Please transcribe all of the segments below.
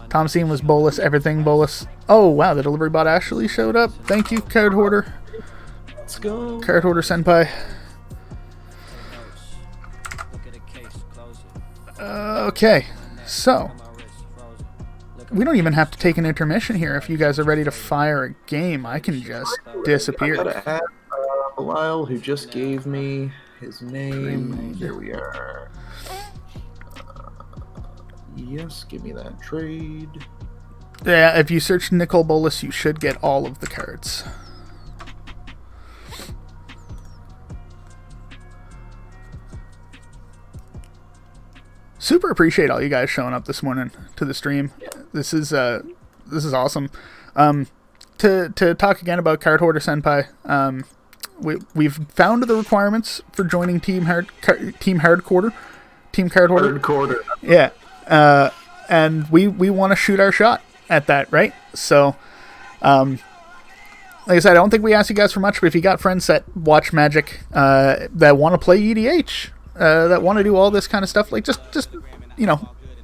Tom Seamless bolus, everything bolus. Oh wow, the delivery bot actually showed up. Thank you, Card Hoarder. Let's go. Card Hoarder Senpai. Okay, so we don't even have to take an intermission here. If you guys are ready to fire a game, I can just disappear. I gotta add Belial, who just gave me his name. Here we are. Yes, give me that trade. Yeah, if you search Nicol Bolas, you should get all of the cards. Super appreciate all you guys showing up this morning to the stream. This is awesome. To talk again about Card Hoarder Senpai, we've found the requirements for joining Team Card Hoarder. Yeah, and we want to shoot our shot at that, right? So, like I said, I don't think we asked you guys for much, but if you got friends that watch Magic, that want to play EDH, that want to do all this kind of stuff, like just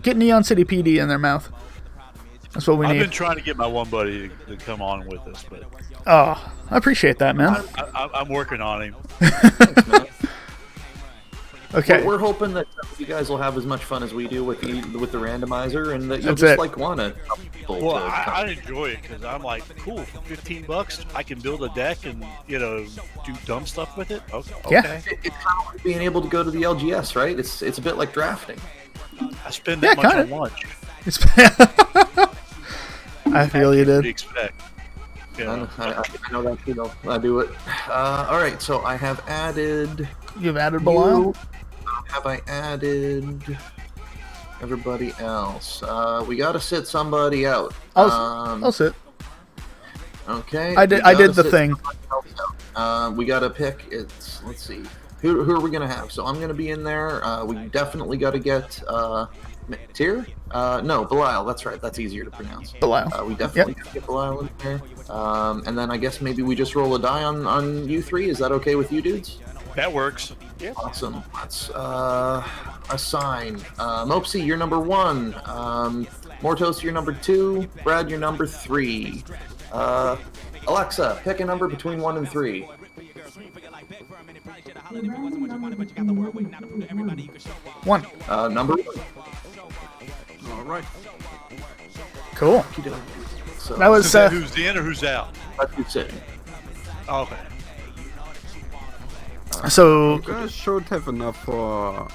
get Neon City PD in their mouth. That's what we need. I've been trying to get my one buddy to come on with us, but oh, I appreciate that, man. I'm working on him. Thanks, man. Okay, We're hoping that you guys will have as much fun as we do with the randomizer, and that you'll That's just it. like want to. Well, I enjoy it because I'm like, cool. For $15, I can build a deck and do dumb stuff with it. Okay. Yeah. It's kind of like being able to go to the LGS, right? It's a bit like drafting. I spend that much kinda. on lunch. I feel you did. Expect. Yeah. I know that feel. I do it. All right, so I have added. You've added Belial? Have I added everybody else? We got to sit somebody out. I'll sit. Okay. I did the thing. We got to pick. Let's see. Who are we gonna have? So I'm gonna be in there. We definitely got to get Tyr. No, Belial. That's right. That's easier to pronounce. Belial. We definitely got to get Belial in there. And then I guess maybe we just roll a die on you three. Is that okay with you dudes? That works. Yeah. Awesome. Let's assign. Mopsy, you're number 1. Mortos, you're number 2. Brad, you're number 3. Alexa, pick a number between 1 and 3. 1. Number 1. All right. Cool. So, That was Who's in or who's out? that's who's sitting. Oh, okay. so. You guys should have enough for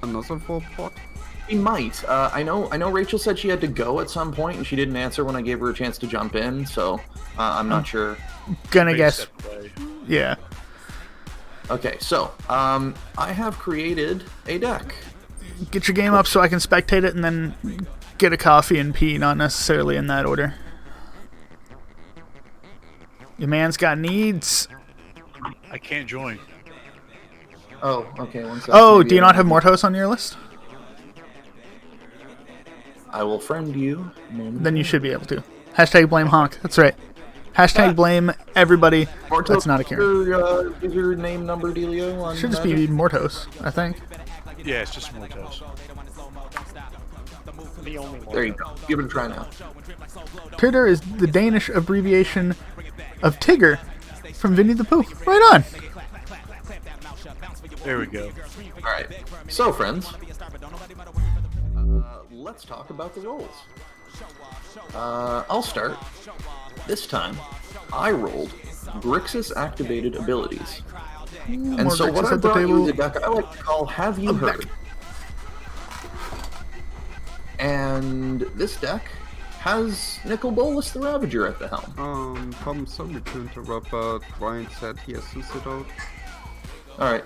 another 4 pot. We might. I know Rachel said she had to go at some point, and she didn't answer when I gave her a chance to jump in. So I'm not sure. Gonna Big guess. step away. Yeah. Okay, so I have created a deck. Get your game up so I can spectate it and then get a coffee and pee, not necessarily in that order. Your man's got needs. I can't join. Oh, okay. One second. Oh, Maybe do you I- not have Mortos on your list? I will friend you. Then you should be able to. Hashtag blame Honk. That's right. Hashtag blame everybody. That's not a Karen. Is your name number dealio on Should just Magic? be Mortos, I think. Yeah, it's just more toast. There you go. Give it a try now. Tigger is the Danish abbreviation of Tigger from Winnie the Pooh. Right on. There we go. All right. So, friends, let's talk about the rolls. I'll start. This time, I rolled Grixis activated abilities. And More so what Grixis I at the brought you is table. a deck I like to call Have You Heard? And this deck has Nicol Bolas the Ravager at the helm. Tom, sorry to interrupt, but Ryan said he has to sit out. Alright.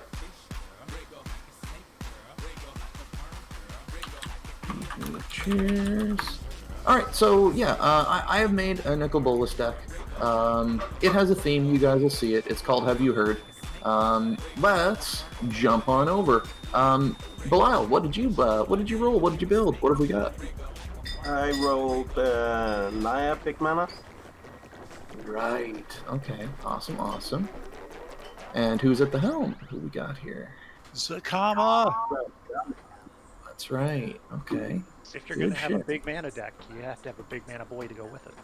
Cheers. Alright, so yeah, I have made a Nicol Bolas deck. It has a theme, you guys will see it. It's called Have You Heard? Let's jump on over. Belial, what did you roll? What did you build? What have we got? I rolled Naya Big Mana. Right. Okay. Awesome. And who's at the helm? Who we got here? Zakama. That's right. Okay. If you're going Good to have a shit. big mana deck, you have to have a big mana boy to go with it.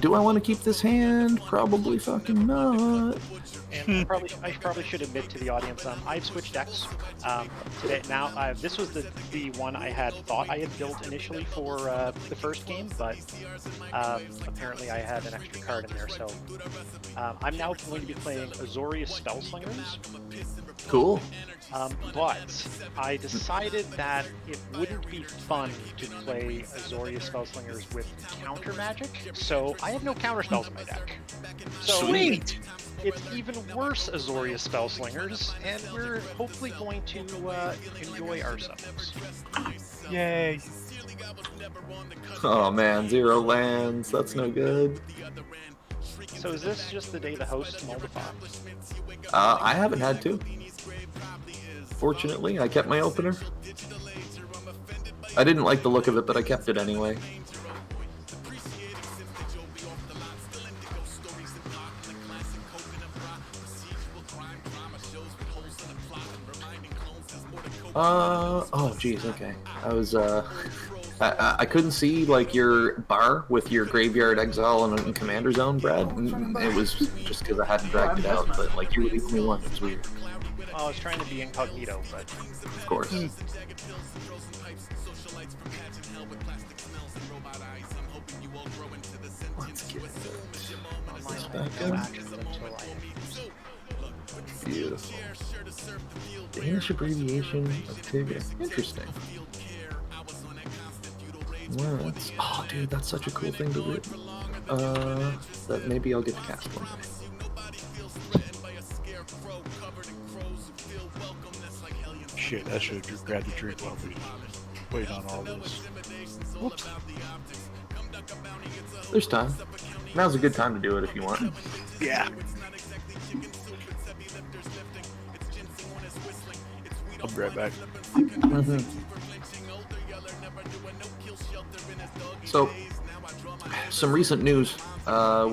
Do I want to keep this hand? Probably fucking not. And I probably should admit to the audience, I've switched decks today. Now, this was the one I had thought I had built initially for the first game, but apparently I had an extra card in there. So I'm now going to be playing Azorius Spellslingers. Cool. But I decided that it wouldn't be fun to play Azorius Spellslingers with counter magic, so I have no counter spells in my deck. So Sweet. It's even worse Azorius Spellslingers, and we're hopefully going to enjoy ourselves. Yay! Oh man, 0 lands. That's no good. So is this just the day the hosts multiply? I haven't had to. Fortunately, I kept my opener. I didn't like the look of it, but I kept it anyway. Oh geez, okay. I was, I couldn't see, like, your bar with your Graveyard Exile and Commander Zone, Brad. It was just because I hadn't dragged it out, but, like, you were the only one. It was weird. Well, I was trying to be incognito, but... Of course. Let's get this back up. Beautiful. Danish abbreviation of Tigger. Interesting. Well, that's, oh, dude, that's such a cool thing to do. That maybe I'll get to cast one day. Shit, I should have grabbed a drink while we wait on all this. Whoops. There's time. Now's a good time to do it if you want. Yeah. I'll be right back. So, some recent news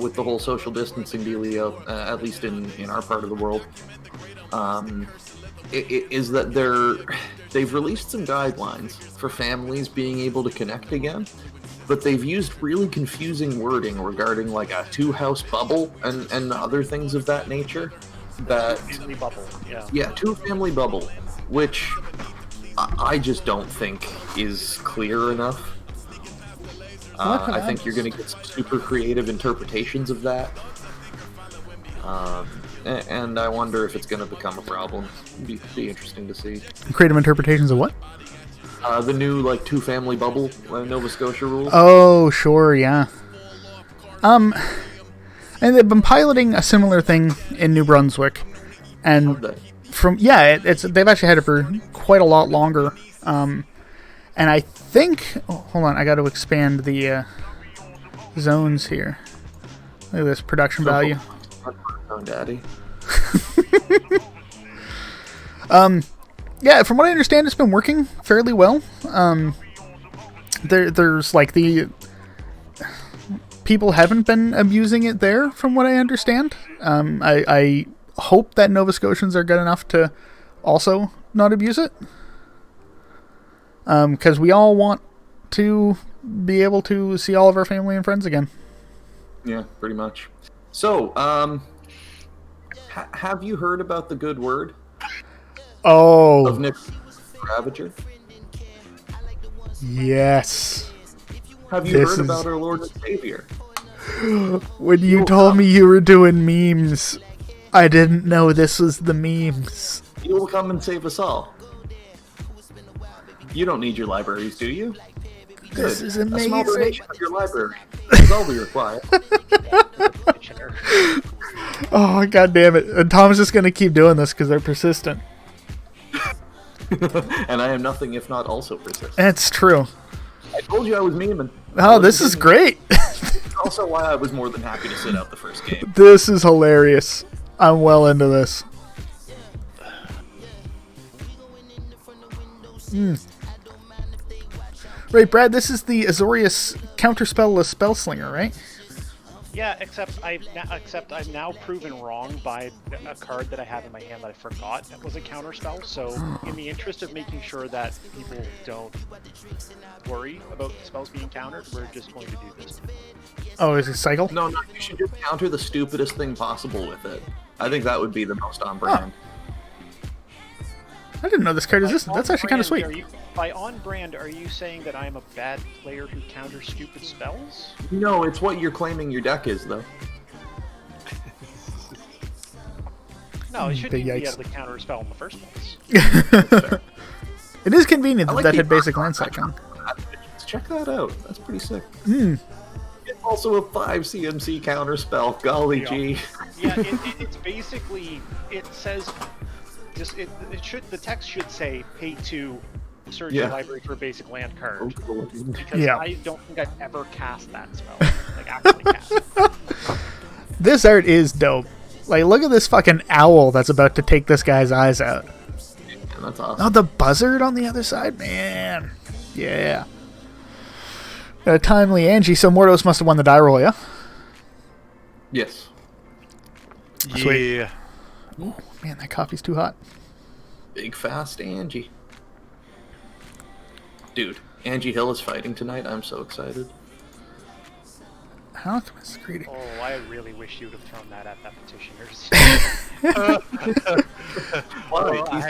with the whole social distancing dealio, at least in our part of the world, is that they've released some guidelines for families being able to connect again, but they've used really confusing wording regarding like a 2-house bubble and other things of that nature. That Family bubble, yeah. Yeah, 2-family bubble, which I just don't think is clear enough. I think you're going to get some super creative interpretations of that. And I wonder if it's going to become a problem. It'd be interesting to see. Creative interpretations of what? The new, like, 2-family bubble Nova Scotia rules. Oh, sure, yeah. And they've been piloting a similar thing in New Brunswick, and they've actually had it for quite a lot longer. And I think, hold on, I got to expand the zones here. Look at this production value. Oh, daddy. Yeah, from what I understand, it's been working fairly well. There's like people haven't been abusing it there, from what I understand. I hope that Nova Scotians are good enough to also not abuse it, because we all want to be able to see all of our family and friends again. Yeah, pretty much. So, have you heard about the good word? Oh, Of Nick Ravager? yes. Have you heard about our Lord and Savior? When you told me you were doing memes, I didn't know this was the memes. He will come and save us all. You don't need your libraries, do you? This Good. is A small amazing. donation of your library is all we require. Oh, god damn it. And Tom's just going to keep doing this because they're persistent. And I am nothing if not also persistent. That's true. I told you I was memeing. Oh, this is great. Also why I was more than happy to sit out the first game. This is hilarious. I'm well into this. Right, Brad, this is the Azorius counterspell-less Spellslinger, right? Yeah, except I've now proven wrong by a card that I have in my hand that I forgot that was a counterspell. So, in the interest of making sure that people don't worry about spells being countered, we're just going to do this. Oh, is it cycle? No, you should just counter the stupidest thing possible with it. I think that would be the most on brand. I didn't know this card existed. That's actually kind of sweet. By on brand, are you saying that I'm a bad player who counters stupid spells? No, it's what you're claiming your deck is, though. No, it shouldn't Big even be yikes. able to counter a spell in the first place. It is convenient I like that the had basic land second. Check that out. That's pretty sick. It's also a 5 CMC counter spell. Golly gee. Yeah, it's basically, it says, just the text should say pay 2, search your library for a basic land card. Because Yeah. I don't think I've ever cast that spell. Like, actually cast it. This art is dope. Like, look at this fucking owl that's about to take this guy's eyes out. That's awesome. Oh, the buzzard on the other side, man. Yeah. Got a timely Angie, so Mordos must have won the die roll, yeah? Yes. Sweet. Yeah. Oh, man, that coffee's too hot. Big fast Angie. Dude, Angie Hill is fighting tonight. I'm so excited. Alchemist greeting. Oh, I really wish you'd have thrown that at that petitioners. Well, I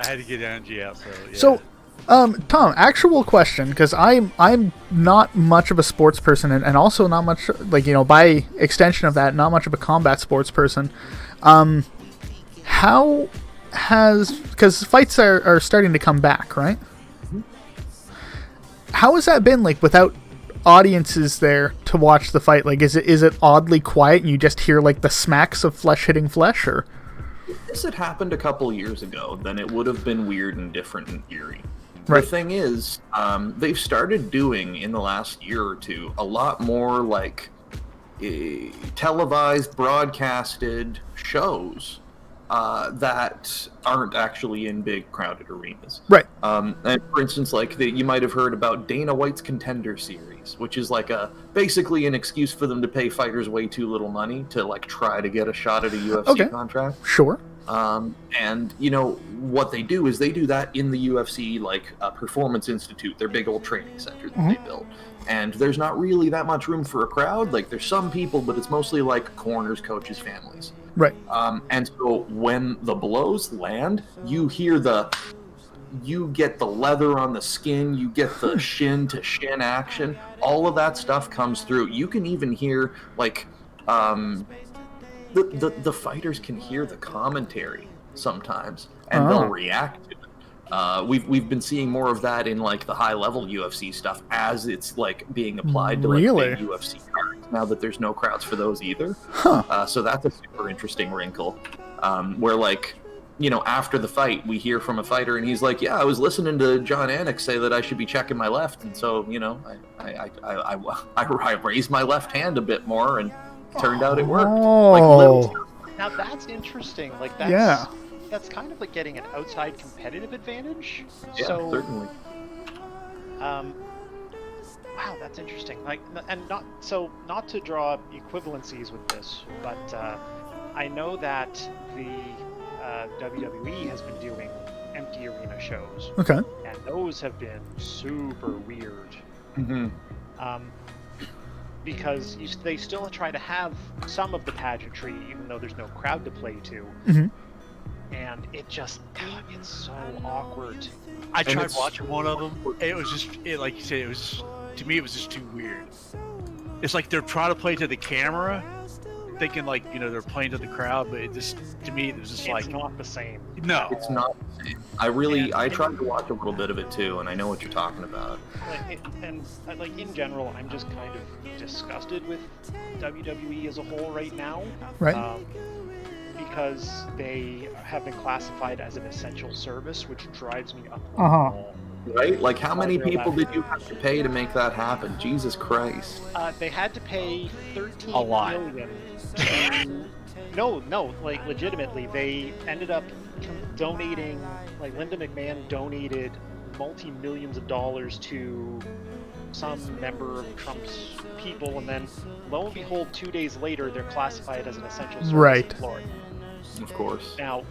had to get Angie out, so yeah. So, Tom, actual question, because I'm not much of a sports person, and also not much, like, you know, by extension of that, not much of a combat sports person. How has, because fights are starting to come back, right? How has that been, like, without audiences there to watch the fight? Like, is it oddly quiet and you just hear, like, the smacks of flesh hitting flesh, or? If this had happened a couple years ago, then it would have been weird and different and eerie. Right. The thing is, they've started doing, in the last year or two, a lot more, like, televised, broadcasted shows that aren't actually in big, crowded arenas. Right. And for instance, like, you might have heard about Dana White's Contender Series, which is like basically an excuse for them to pay fighters way too little money to, like, try to get a shot at a UFC contract. Sure. And, you know, what they do is they do that in the UFC, like, Performance Institute, their big old training center that they built. And there's not really that much room for a crowd. Like, there's some people, but it's mostly, like, corners, coaches, families. Right. And so when the blows land, you get the leather on the skin, you get the shin to shin action, all of that stuff comes through. You can even hear, like, the fighters can hear the commentary sometimes, and they'll react to it. We've been seeing more of that in, like, the high level UFC stuff as it's, like, being applied to, like, Really? big UFC cards now that there's no crowds for those either. So that's a super interesting wrinkle, where, like, you know, after the fight we hear from a fighter and he's like, yeah, I was listening to John Anik say that I should be checking my left, and so, you know, I raised my left hand a bit more, and turned out it worked. Like, little stuff. Now that's interesting. Like, that's kind of like getting an outside competitive advantage. Yeah, So, certainly. wow, that's interesting. Like, and not to draw equivalencies with this, but I know that the WWE has been doing empty arena shows. Okay. And those have been super weird. Because they still try to have some of the pageantry, even though there's no crowd to play to. And it just, it's so awkward. I tried watching one of them. It was just, like you said, to me, it was just too weird. It's like they're trying to play to the camera, thinking, like, you know, they're playing to the crowd, but to me, it was just like, not the same. No, it's not the same. I tried to watch a little bit of it too, and I know what you're talking about. Like, in general, I'm just kind of disgusted with WWE as a whole right now. Right. Because they have been classified as an essential service, which drives me up the wall. Right? Like, how many people did you have to pay to make that happen? Jesus Christ. They had to pay $13 A lot. million No, like, legitimately, they ended up donating, like, Linda McMahon donated multi-millions of dollars to some member of Trump's people, and then lo and behold, 2 days later, they're classified as an essential service Right. in Florida. Of course. Now,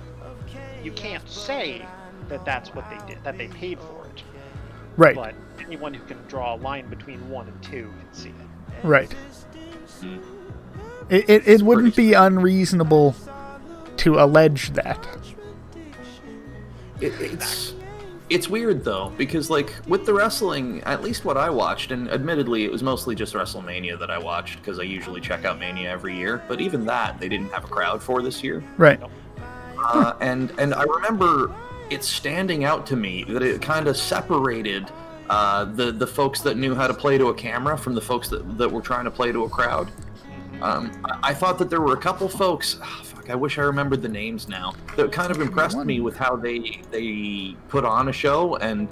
you can't say that that's what they did, that they paid for it. Right. But anyone who can draw a line between 1 and 2 can see it. Right. It wouldn't be unreasonable to allege that. It's weird though, because like with the wrestling, at least what I watched, and admittedly it was mostly just WrestleMania that I watched because I usually check out Mania every year, but even that they didn't have a crowd for this year. Right. And I remember it standing out to me that it kind of separated the folks that knew how to play to a camera from the folks that were trying to play to a crowd. I thought that there were a couple folks. I wish I remembered the names now. That kind of impressed me with how they put on a show, and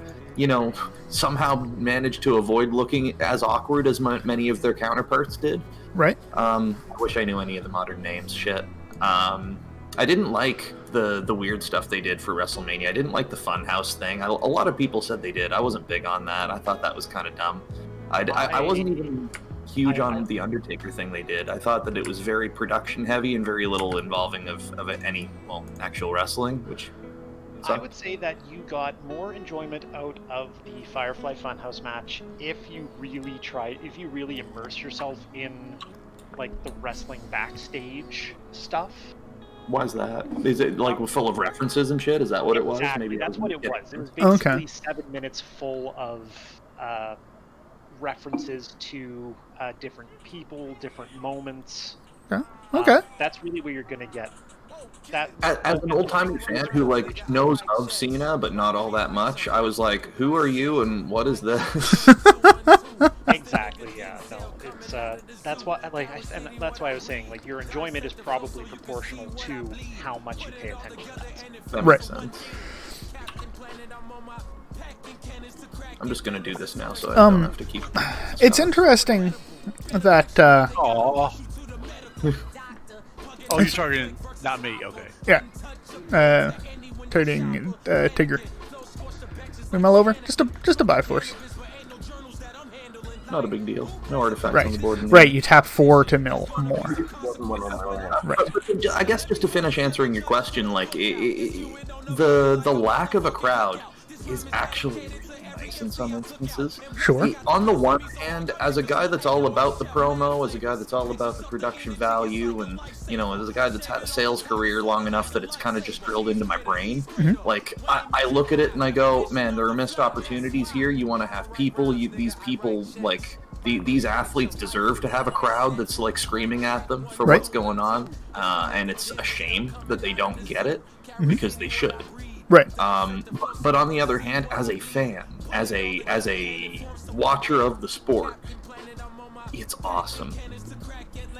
somehow managed to avoid looking as awkward as many of their counterparts did. Right. I wish I knew any of the modern names. Shit. I didn't like the weird stuff they did for WrestleMania. I didn't like the Funhouse thing. A lot of people said they did. I wasn't big on that. I thought that was kind of dumb. I wasn't even huge on the Undertaker thing they did. I thought that it was very production heavy and very little involving of any actual wrestling, which I would say that you got more enjoyment out of the Firefly Funhouse match if you really immerse yourself in like the wrestling backstage stuff. Why is that? Is it like full of references and shit? Is that what it was? Exactly. Maybe That's what it was. It was basically 7 minutes full of references to different people, different moments. Yeah. Okay. That's really where you're gonna get that. As an old-timey fan who like knows of Cena but not all that much, I was like, "Who are you and what is this?" Exactly. Yeah. No. It's that's why and that's why I was saying like your enjoyment is probably proportional to how much you pay attention to that. That makes sense. I'm just gonna do this now, so I don't have to keep. It's interesting that. Oh, you're targeting not me. Okay. Yeah. Targeting Tigger. We mull over just a Bifrost. Not a big deal. No artifacts Right. on the board. Right. You tap 4 to mill more. Right. But I guess just to finish answering your question, like the lack of a crowd is actually nice in some instances. Sure. On the one hand, as a guy that's all about the promo, as a guy that's all about the production value, and as a guy that's had a sales career long enough that it's kind of just drilled into my brain, like I look at it and I go, man, there are missed opportunities here. You want to have people. These people like. These athletes deserve to have a crowd that's like screaming at them for what's going on, and it's a shame that they don't get it because they should. Right. But on the other hand, as a fan, as a watcher of the sport, it's awesome.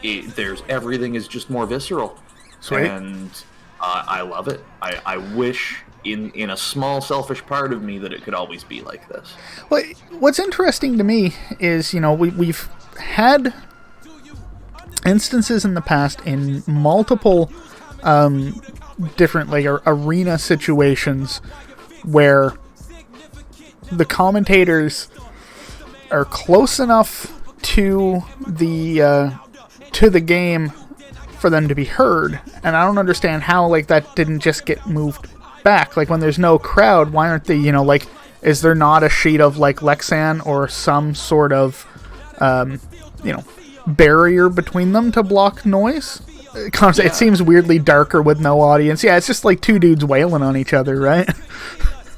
Everything is just more visceral. Sweet. And I love it. I wish in a small selfish part of me that it could always be like this. Well, what's interesting to me is, we've had instances in the past in multiple different like arena situations where the commentators are close enough to the game for them to be heard, and I don't understand how like that didn't just get moved back. Like when there's no crowd, why aren't they, like, is there not a sheet of like Lexan or some sort of barrier between them to block noise? It seems weirdly darker with no audience. Yeah, it's just like two dudes wailing on each other, right?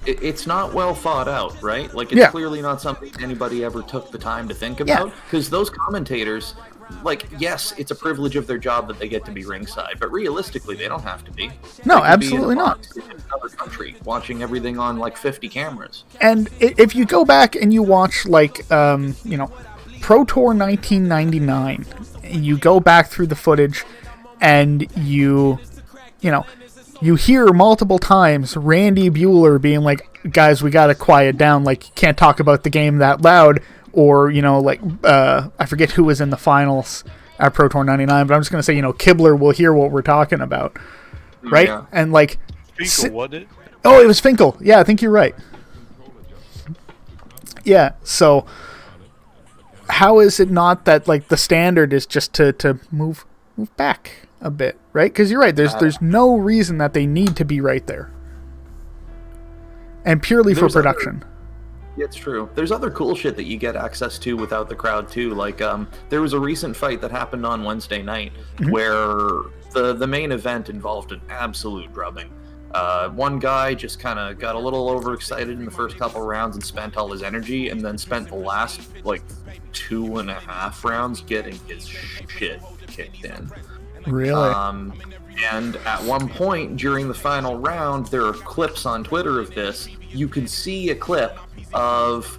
It's not well thought out, right? Like, it's clearly not something anybody ever took the time to think about. Because those commentators, like, yes, it's a privilege of their job that they get to be ringside, but realistically, they don't have to be. No, absolutely not. In another country, watching everything on like 50 cameras. And if you go back and you watch like, Pro Tour 1999, you go back through the footage, and you hear multiple times Randy Bueller being like, guys, we gotta quiet down, like, you can't talk about the game that loud, or, I forget who was in the finals at Pro Tour 99, but I'm just gonna say, Kibler will hear what we're talking about, right? Yeah. And like... Finkel, wasn't it? Oh, it was Finkel. Yeah, I think you're right. Yeah, so how is it not that like the standard is just to move back a bit, right? Because you're right. There's no reason that they need to be right there, and purely for production. It's true. There's other cool shit that you get access to without the crowd too. Like there was a recent fight that happened on Wednesday night where the main event involved an absolute drubbing. One guy just kind of got a little overexcited in the first couple rounds and spent all his energy, and then spent the last like 2.5 rounds getting his shit kicked in. Really? And at one point during the final round, there are clips on Twitter of this. You can see a clip of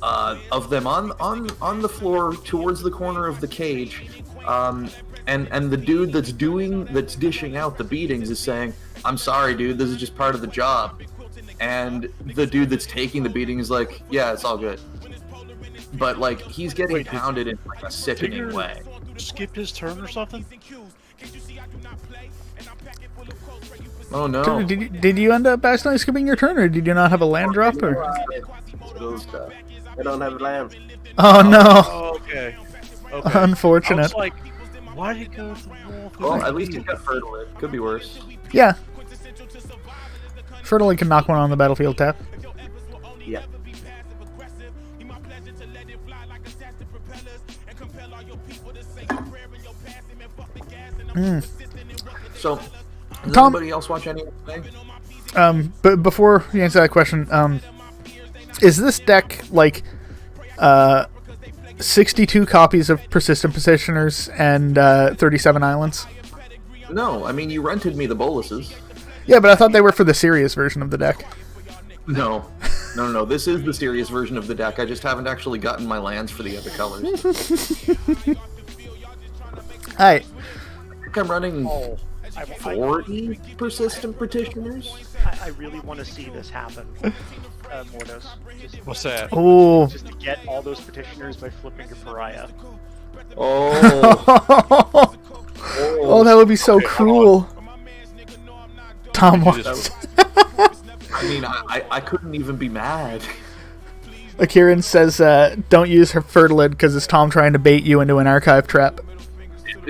them on the floor towards the corner of the cage, and the dude that's dishing out the beatings is saying, "I'm sorry, dude. This is just part of the job." And the dude that's taking the beating is like, "Yeah, it's all good." But like he's getting pounded in like a sickening way. Skipped his turn or something? Oh no! Did you end up accidentally skipping your turn, or did you not have a land drop? Or I don't have land. oh no! Oh, okay. Unfortunate. I was like, why did he go to the wall? Well, at least he got fertile. Could be worse. Yeah. Fertile can knock one on the battlefield tap. Yeah. So, does Tom- anybody else watch anything? But before you answer that question, is this deck like 62 copies of Persistent Petitioners and 37 Islands? No, I mean you rented me the boluses. Yeah, but I thought they were for the serious version of the deck. No. This is the serious version of the deck. I just haven't actually gotten my lands for the other colors. Alright. I think I'm running 40 Persistent Petitioners. I really want to see this happen, Mordos. What's that? Oh. Just to get all those petitioners by flipping your pariah. Oh. Oh, that would be so cruel. Tom wants. I mean, I couldn't even be mad. Kieran says, don't use her Fertilid because it's Tom trying to bait you into an archive trap.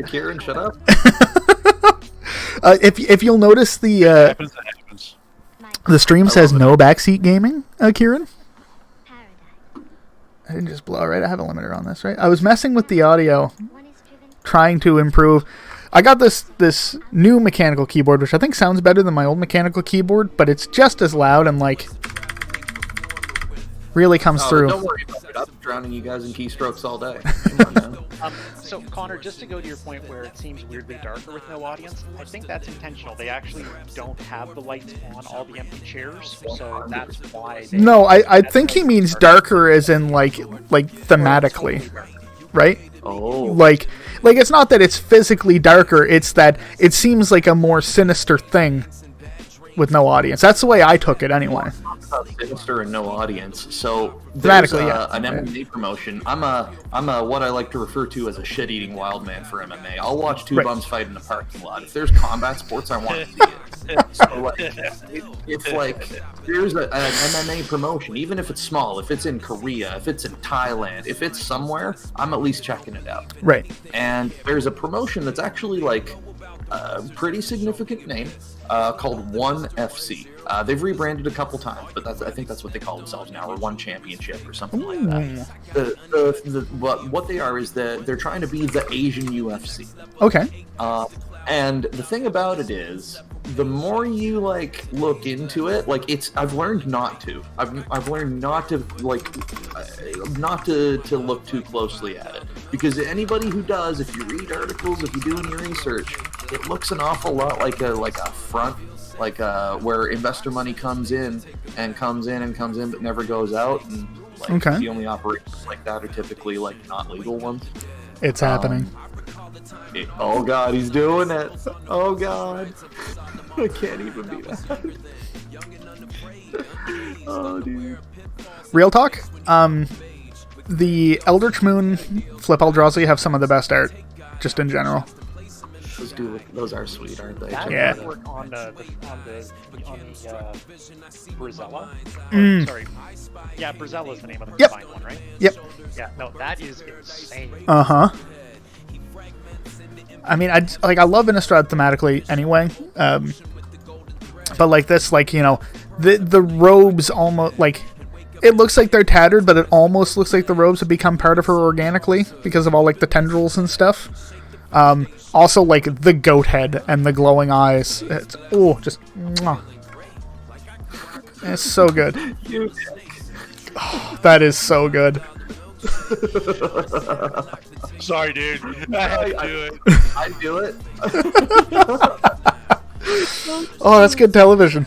Kieran, shut up. If you'll notice the Happens. the stream says no backseat gaming, Kieran. I didn't just blow, right? I have a limiter on this, right? I was messing with the audio, trying to improve. I got this new mechanical keyboard, which I think sounds better than my old mechanical keyboard, but it's just as loud and like really comes through. Don't worry about it. I'm drowning you guys in keystrokes all day. Come on now. So, Connor, just to go to your point where it seems weirdly darker with no audience, I think that's intentional. They actually don't have the lights on all the empty chairs, so that's why. No, I think he means darker as in like thematically, right? Oh. Like it's not that it's physically darker, it's that it seems like a more sinister thing with no audience. That's the way I took it anyway. Sinister and no audience. So there's an yeah. MMA promotion. I'm a what I like to refer to as a shit-eating wild man for MMA. I'll watch two bums fight in the parking lot. If there's combat sports, I want to see it. So like, it's like there's an MMA promotion, even if it's small. If it's in Korea, if it's in Thailand, if it's somewhere, I'm at least checking it out. Right. And there's a promotion that's actually like a pretty significant name called One FC. They've rebranded a couple times, but I think that's what they call themselves now, or One Championship or something like that. What they are is that they're trying to be the Asian UFC. Okay. And the thing about it is, the more you like look into it, like I've learned not to. I've learned not to to look too closely at it, because anybody who does, if you read articles, if you do any research, it looks an awful lot like a front, like where investor money comes in, but never goes out, and like the only operations like that are typically like not legal ones. It's happening. Oh god, he's doing it. Oh god. I can't even be that. Oh dude. Real talk. The Eldritch Moon Flip Eldrazi have some of the best art, just in general. Those are sweet, aren't they? That Yeah. would work on the Brizella. Sorry. Yeah, Brizella is the name of the Yep. refined one, right? Yep. Yeah, no, that is insane. Uh-huh. I mean, I love Innistrad thematically anyway. But like this, like, you know, the robes almost, like, it looks like they're tattered, but it almost looks like the robes have become part of her organically because of all, like, the tendrils and stuff. Also, like, the goat head and the glowing eyes. It's, just, mwah. It's so good. Oh, that is so good. Sorry, dude. I had to do it. I'd do it. Oh, that's good television.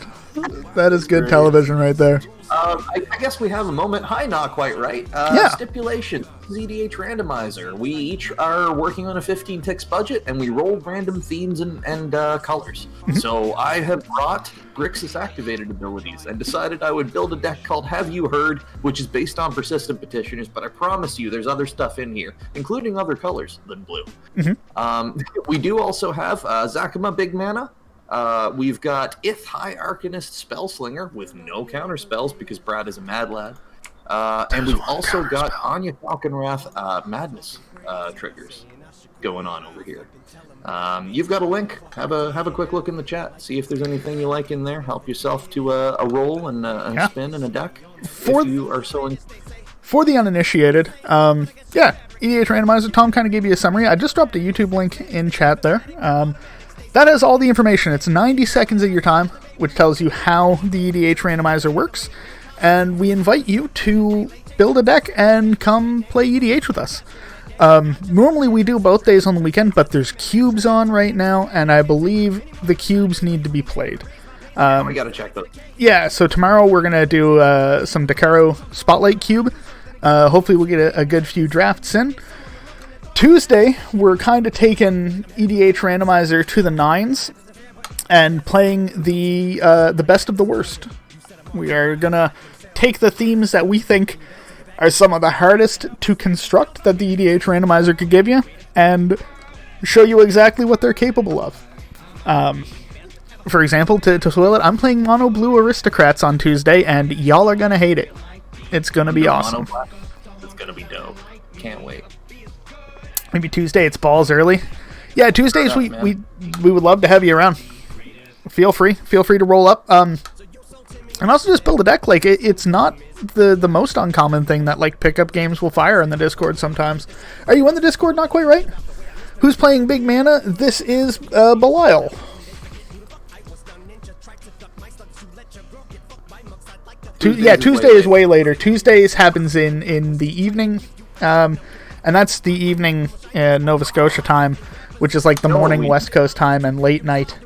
That is good television right there. I guess we have a moment. Hi, not quite right. Yeah. Stipulation. EDH Randomizer. We each are working on a 15 ticks budget, and we roll random themes and colors. So I have brought Grixis activated abilities and decided I would build a deck called Have You Heard, which is based on persistent petitioners, but I promise you there's other stuff in here, including other colors than blue. We do also have Zakama Big Mana. We've got Ith High Arcanist Spellslinger with no counter spells because Brad is a mad lad. And we've also got Anya Falconwrath Madness triggers going on over here. You've got a link. Have a quick look in the chat. See if there's anything you like in there. Help yourself to a roll and a spin and a deck if you are so For the uninitiated, EDH Randomizer, Tom kind of gave you a summary. I just dropped a YouTube link in chat there. That has all the information. It's 90 seconds of your time, which tells you how the EDH Randomizer works. And we invite you to build a deck and come play EDH with us. Normally we do both days on the weekend, but there's cubes on right now, and I believe the cubes need to be played. we gotta check those. Yeah, so tomorrow we're going to do some Dakaro Spotlight Cube. Hopefully we'll get a good few drafts in. Tuesday, we're kind of taking EDH Randomizer to the nines and playing the best of the worst. We are going to take the themes that we think are some of the hardest to construct that the EDH Randomizer could give you and show you exactly what they're capable of. For example, to spoil it, I'm playing Mono Blue Aristocrats on Tuesday, and y'all are going to hate it. It's going to be awesome. It's going to be dope. Can't wait. Maybe Tuesday, it's balls early. Yeah, Tuesdays we would love to have you around. Feel free to roll up. And also just build a deck. Like it's not the most uncommon thing that like pickup games will fire in the Discord sometimes. Are you in the Discord? Not quite right. Who's playing Big Mana? This is Belial. Tuesday is way later. Tuesdays happens in the evening. And that's the evening Nova Scotia time, which is like the morning West Coast time and late night.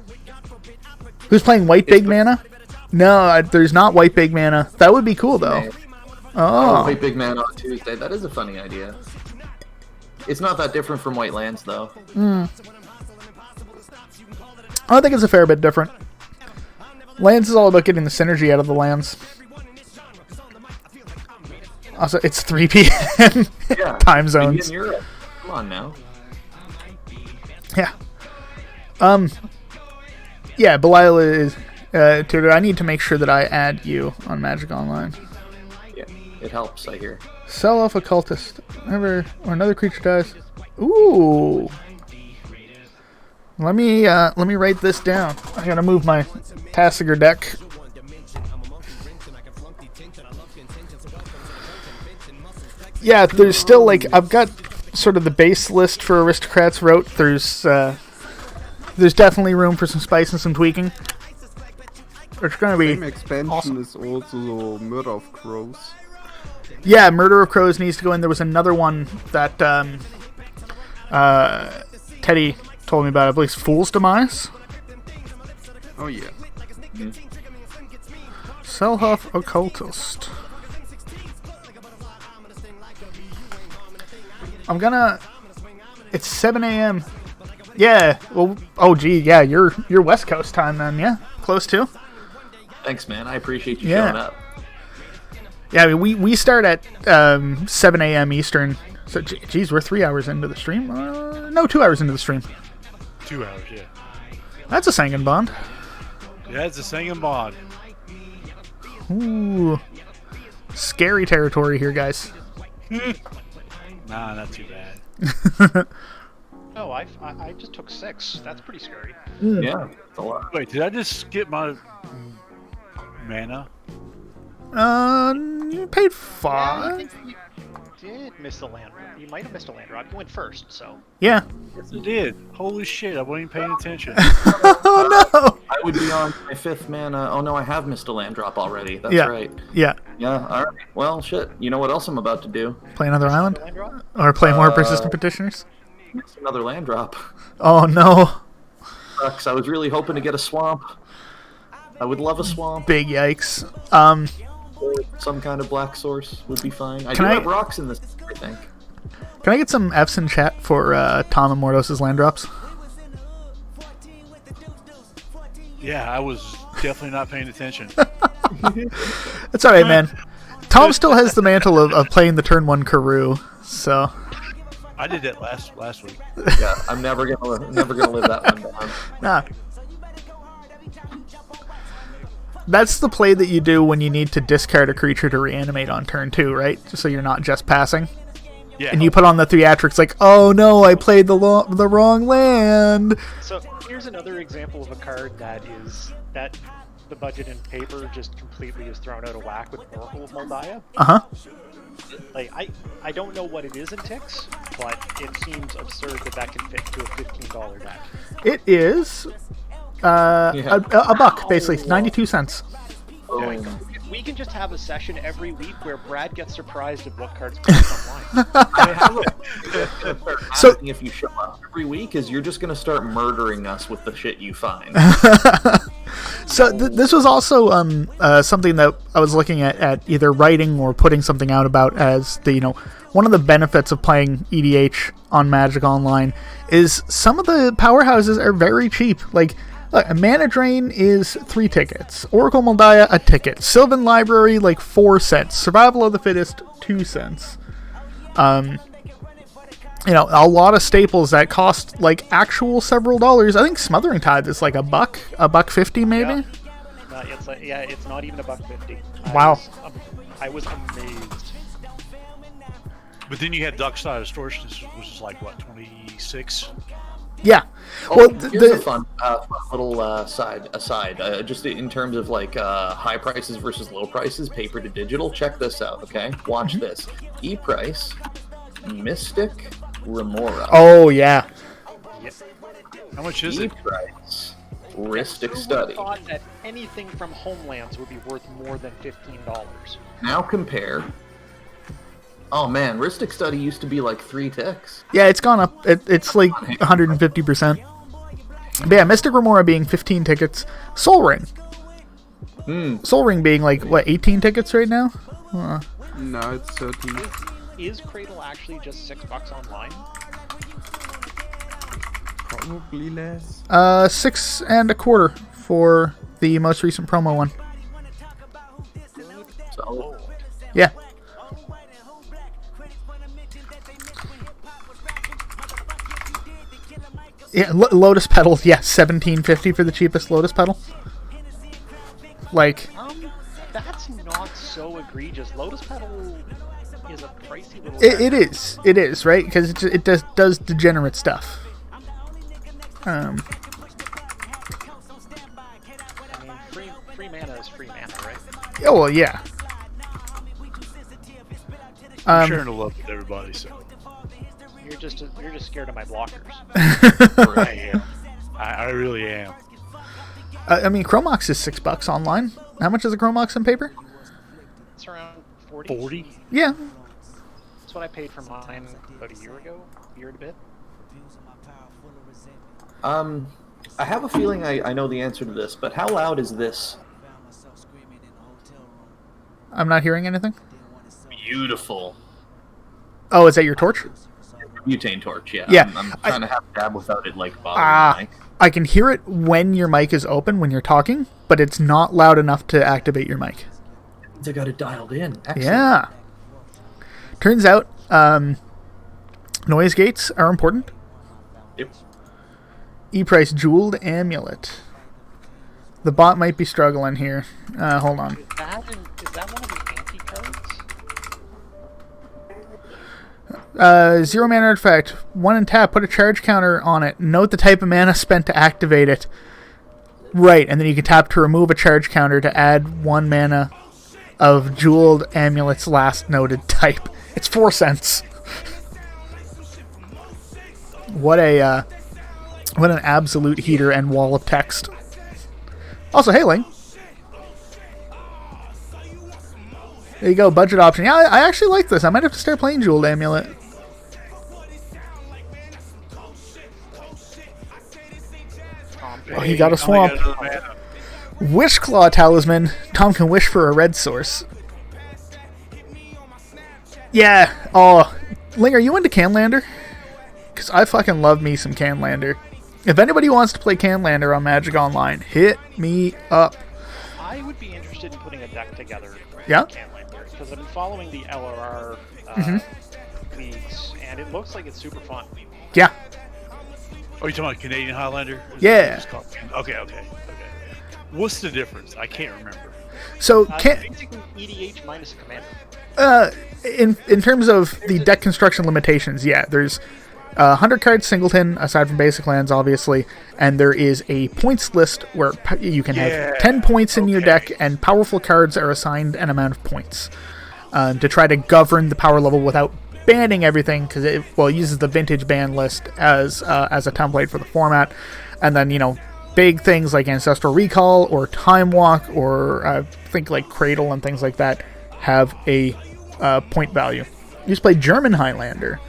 Who's playing White Big Mana? No, there's not White Big Mana. That would be cool, though. Oh. White Big Mana on Tuesday. That is a funny idea. It's not that different from White Lands, though. I think it's a fair bit different. Lands is all about getting the synergy out of the lands. Also, it's 3 p.m. time zones. In Europe. Come on now. Yeah. Yeah, Belial is tutor. I need to make sure that I add you on Magic Online. Yeah, it helps, I hear. Sell off a cultist. Or another creature dies. Ooh. Let me write this down. I gotta move my Tasigur deck. Yeah, there's still like I've got sort of the base list for Aristocrats wrote. There's definitely room for some spice and some tweaking. It's gonna be Same expansion awesome. is also Murder of Crows. Yeah, Murder of Crows needs to go in. There was another one that Teddy told me about. I believe it's Fool's Demise. Oh yeah. Selhoff Occultist. It's 7 a.m. Yeah. Well. Oh, gee. Yeah. You're West Coast time then. Yeah. Close to. Thanks, man. I appreciate you showing up. Yeah. I mean, we start at 7 a.m. Eastern. So, geez, we're 3 hours into the stream. No, 2 hours into the stream. 2 hours, yeah. That's a Sangan Bond. Yeah, it's a singing bond. Ooh. Scary territory here, guys. Nah, not too bad. Oh, I just took 6. That's pretty scary. Yeah, it's a lot. Wait, did I just skip my mana? You paid Yeah, 5. you did miss the land. You might have missed a land drop. You went first, so. Yeah. Yes, I did. Holy shit, I wasn't even paying attention. Oh no. I would be on my 5th mana. Oh no, I have missed a land drop already. That's Yeah. right. Yeah. Yeah, alright. Well, shit. You know what else I'm about to do? Play another island, Land drop? or play more persistent petitioners. Missed another land drop. Oh no. Sucks. I was really hoping to get a swamp. I would love a swamp. Big yikes. Some kind of black source would be fine. I Can do I- have rocks in this, I think. Can I get some F's in chat for Tom and Mordos' land drops? Yeah, I was definitely not paying attention. That's alright, man. Tom still has the mantle of playing the turn 1 Karoo, so. I did that last week. Yeah, I'm never gonna live that one down. Nah. That's the play that you do when you need to discard a creature to reanimate on turn 2, right? Just so you're not just passing. Yeah. And you put on the theatrics like, oh no, I played the wrong land. So here's another example of a card that the budget in paper just completely is thrown out of whack with Oracle of Moldiah. Uh-huh. Like I don't know what it is in ticks, but it seems absurd that can fit to a $15 deck. It is Yeah. a buck, basically, 92 cents. Boom. We can just have a session every week where Brad gets surprised at what cards come online. I have a So- if you show up every week, is you're just gonna start murdering us with the shit you find. So this was also something that I was looking at either writing or putting something out about as one of the benefits of playing EDH on Magic Online is some of the powerhouses are very cheap. Like, look, a Mana Drain is 3 tickets. Oracle Moldiah, a ticket. Sylvan Library, like 4 cents. Survival of the Fittest, 2 cents. A lot of staples that cost like actual several dollars. I think Smothering Tithe is like $1.50 maybe. Yeah. It's not even $1.50. Wow. I was amazed. But then you had Duckside Distortion, which is like, what, 26? Yeah. Oh, Well, here's a fun little aside. Just in terms of like high prices versus low prices, paper to digital. Check this out, okay? Watch this. E-price, Mystic, Remora. Oh yeah. How much is it? E-price, Ristic Study. I thought that anything from Homelands would be worth more than $15. Now compare. Oh man, Ristic Study used to be like 3 ticks. Yeah, it's gone up. It's like 150%. But yeah, Mystic Remora being 15 tickets. Soul Ring. Soul Ring being like, what, 18 tickets right now? No, it's 13. Is Cradle actually just $6 online? Probably less. 6 1/4 for the most recent promo one. So Yeah. Yeah, Lotus Petal, yeah, $17.50 for the cheapest Lotus Petal. Like, That's not so egregious. Lotus Petal is a pricey little. it is, right? Because it does degenerate stuff. I mean, free mana is free mana, right? Oh well, yeah. I'm sharing the love with everybody, so. You're just scared of my blockers. I am. I really am. I mean, Chromox is $6 online. How much is a Chromox on paper? It's around 40. 40? Yeah. That's what I paid for mine about a year ago, year and a bit. I have a feeling I know the answer to this, but how loud is this? I'm not hearing anything. Beautiful. Oh, is that your torch? Butane torch, yeah. Yeah, I'm trying to have a dab without it like bothering the mic. I can hear it when your mic is open, when you're talking, but it's not loud enough to activate your mic. I got it dialed in. Excellent. Yeah. Turns out, noise gates are important. Yep. E-Price Jeweled Amulet. The bot might be struggling here. Hold on. Is that one of the anti cards? 0 mana artifact. 1 in tap. Put a charge counter on it. Note the type of mana spent to activate it. Right, and then you can tap to remove a charge counter to add 1 mana of Jeweled Amulet's last noted type. It's 4 cents. What an absolute heater and wall of text. Also, hey, Ling. There you go, budget option. Yeah, I actually like this. I might have to start playing Jeweled Amulet. Oh, he got a swamp. Wishclaw Talisman. Tom can wish for a red source. Yeah. Oh, Ling, are you into Canlander? Because I fucking love me some Canlander. If anybody wants to play Canlander on Magic Online, hit me up. I would be interested in putting a deck together. Yeah? Because I've been following the LRR leagues, and it looks like it's super fun. Yeah. Oh, you talking about Canadian Highlander? Yeah. Okay. What's the difference? I can't remember. So, basically EDH minus a commander. in terms of the deck construction limitations, yeah, there's 100 cards singleton, aside from basic lands, obviously, and there is a points list where you can have 10 points in your deck, and powerful cards are assigned an amount of points to try to govern the power level without banning everything, because it uses the vintage ban list as a template for the format, and then big things like Ancestral Recall or Time Walk or I think like Cradle and things like that have a point value. You just play German Highlander.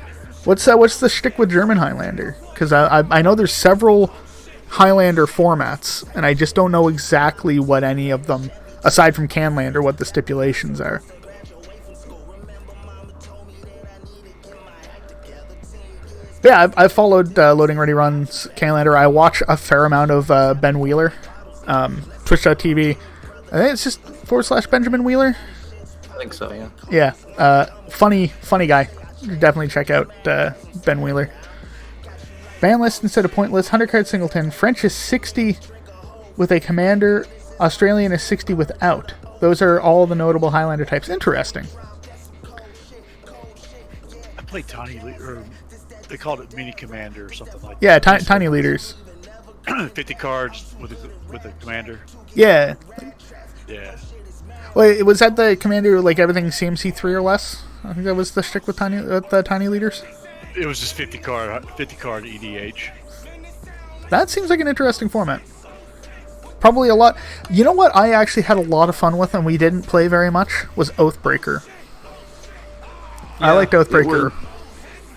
What's the shtick with German Highlander? Because I know there's several Highlander formats, and I just don't know exactly what any of them, aside from Canlander, what the stipulations are. Yeah, I've followed Loading Ready Run's Canlander. I watch a fair amount of Ben Wheeler, Twitch.tv. I think it's just / Benjamin Wheeler. I think so, yeah. Yeah, funny guy. Definitely check out Ben Wheeler. Ban list instead of point list. 100 card singleton. French is 60 with a commander. Australian is 60 without. Those are all the notable Highlander types. Interesting. I played Tiny or they called it Mini Commander or something like that. Yeah, tiny leaders. 50 cards with a commander. Yeah. Yeah. Well, was that the commander like everything CMC 3 or less? I think that was the shtick with the tiny leaders. It was just 50 card EDH. That seems like an interesting format. Probably a lot. You know what I actually had a lot of fun with and we didn't play very much was Oathbreaker. Yeah, I liked Oathbreaker.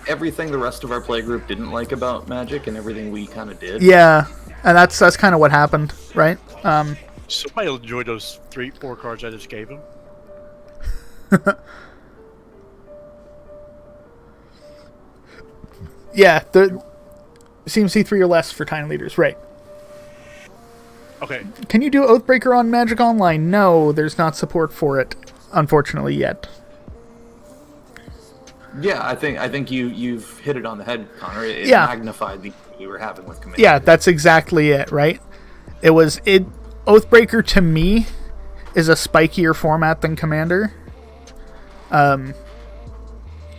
Everything the rest of our playgroup didn't like about Magic and everything we kind of did. Yeah, and that's kind of what happened, right? Somebody enjoyed those 3-4 cards I just gave him. Yeah, the CMC 3 or less for tiny leaders, right? Okay. Can you do Oathbreaker on Magic Online? No, there's not support for it, unfortunately, yet. Yeah, I think you've hit it on the head, Connor. It Yeah. magnified the we were having with Commander. Yeah, that's exactly it, right? Oathbreaker to me is a spikier format than Commander. And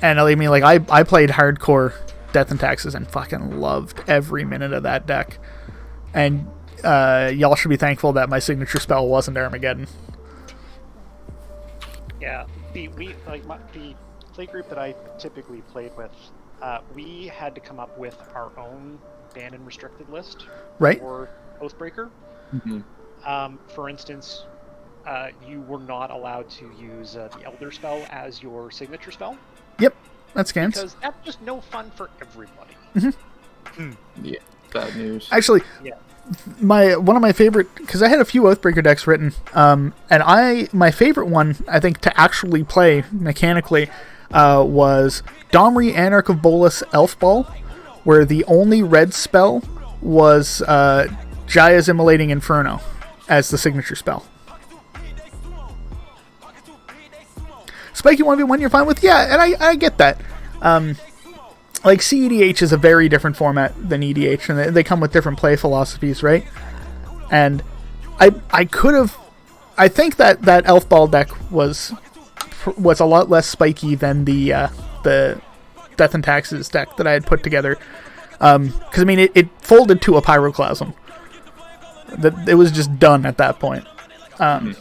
I mean, like I played hardcore Death and Taxes and fucking loved every minute of that deck. And y'all should be thankful that my signature spell wasn't Armageddon. Yeah, the playgroup that I typically played with, we had to come up with our own banned and restricted list right. for Oathbreaker. Mm-hmm. For instance, you were not allowed to use the Elder spell as your signature spell. Yep, that scans. Because that's just no fun for everybody. Mm-hmm. Yeah, bad news. Actually, yeah. One of my favorite, because I had a few Oathbreaker decks written, and my favorite one, I think, to actually play mechanically, was Domri Anarch of Bolas Elf Ball, where the only red spell was Jaya's Immolating Inferno as the signature spell. Spiky 1v1 you're fine with? Yeah, and I get that. like CEDH is a very different format than EDH, and they come with different play philosophies, right? And I think that Elf Ball deck was a lot less spiky than the Death and Taxes deck that I had put together. Because I mean, it folded to a Pyroclasm. That it was just done at that point. But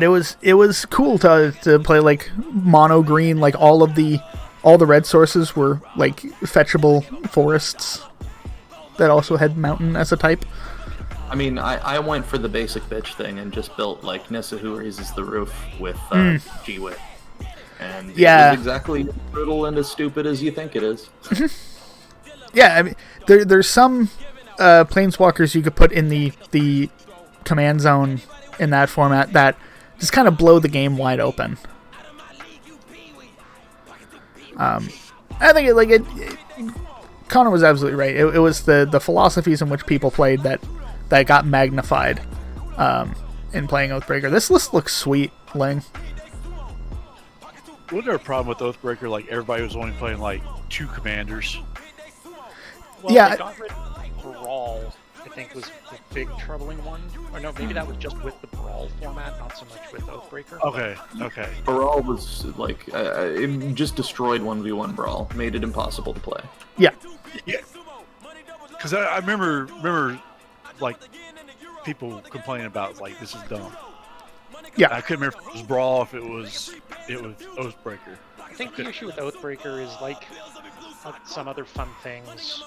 it was cool to play like mono green. Like all the red sources were like fetchable forests that also had mountain as a type. I mean, I went for the basic bitch thing and just built like Nissa Who Raises the Roof with G-Wit. And it was exactly as brutal and as stupid as you think it is. Yeah, I mean, there's some planeswalkers you could put in the command zone in that format that just kind of blow the game wide open. I think Connor was absolutely right. It was the philosophies in which people played that got magnified in playing Oathbreaker. This list looks sweet, Ling. Wasn't there a problem with Oathbreaker? Like everybody was only playing like 2 commanders. Well, yeah. They got rid of Brawl, I think, was the big troubling one. Or no, maybe that was just with the Brawl format, not so much with Oathbreaker. Okay. Brawl was like it just destroyed 1v1 Brawl, made it impossible to play. Yeah. Because I remember like people complaining about like this is dumb. Yeah. I couldn't remember if it was Brawl, if it was Oathbreaker. I think the issue with Oathbreaker is like some other fun things.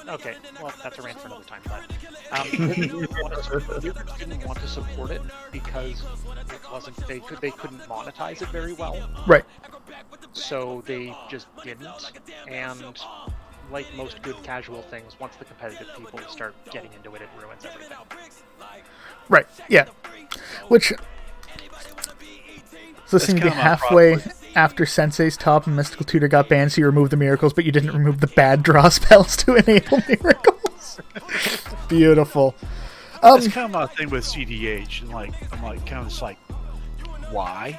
Okay, well, that's a rant for another time, but Wizards didn't want to support it because it wasn't they couldn't monetize it very well. Right. So they just didn't, and like most good casual things, once the competitive people start getting into it, it ruins everything. Right, yeah. Which, so seemed to be halfway after Sensei's top and Mystical Tutor got banned, so you removed the miracles, but you didn't remove the bad draw spells to enable miracles. Beautiful. That's kind of my thing with CDH, and I'm kind of just like, why?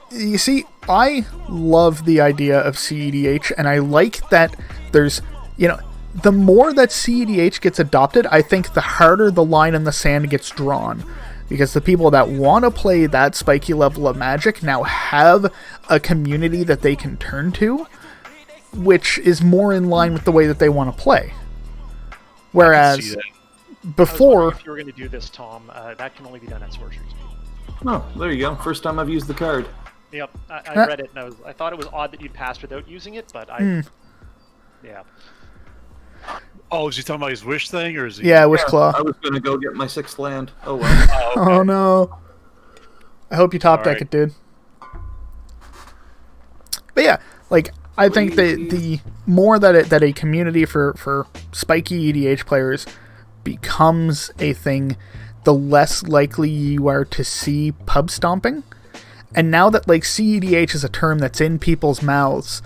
You see, I love the idea of CEDH, and I like that there's, the more that CEDH gets adopted, I think the harder the line in the sand gets drawn. Because the people that want to play that spiky level of Magic now have a community that they can turn to, which is more in line with the way that they want to play. Whereas before... If you were going to do this, Tom, that can only be done at Sorcery Speed. Oh, there you go. First time I've used the card. Yep, I read it, and I thought it was odd that you'd passed without using it, but yeah. Oh, is he talking about his wish thing, or is he? Yeah, Wish Claw. I was going to go get my 6th land. Oh, well. Oh, okay. Oh, no. I hope you top deck it, dude. But yeah, I think the more that a community for spiky EDH players becomes a thing, the less likely you are to see pub stomping. And now that CEDH is a term that's in people's mouths,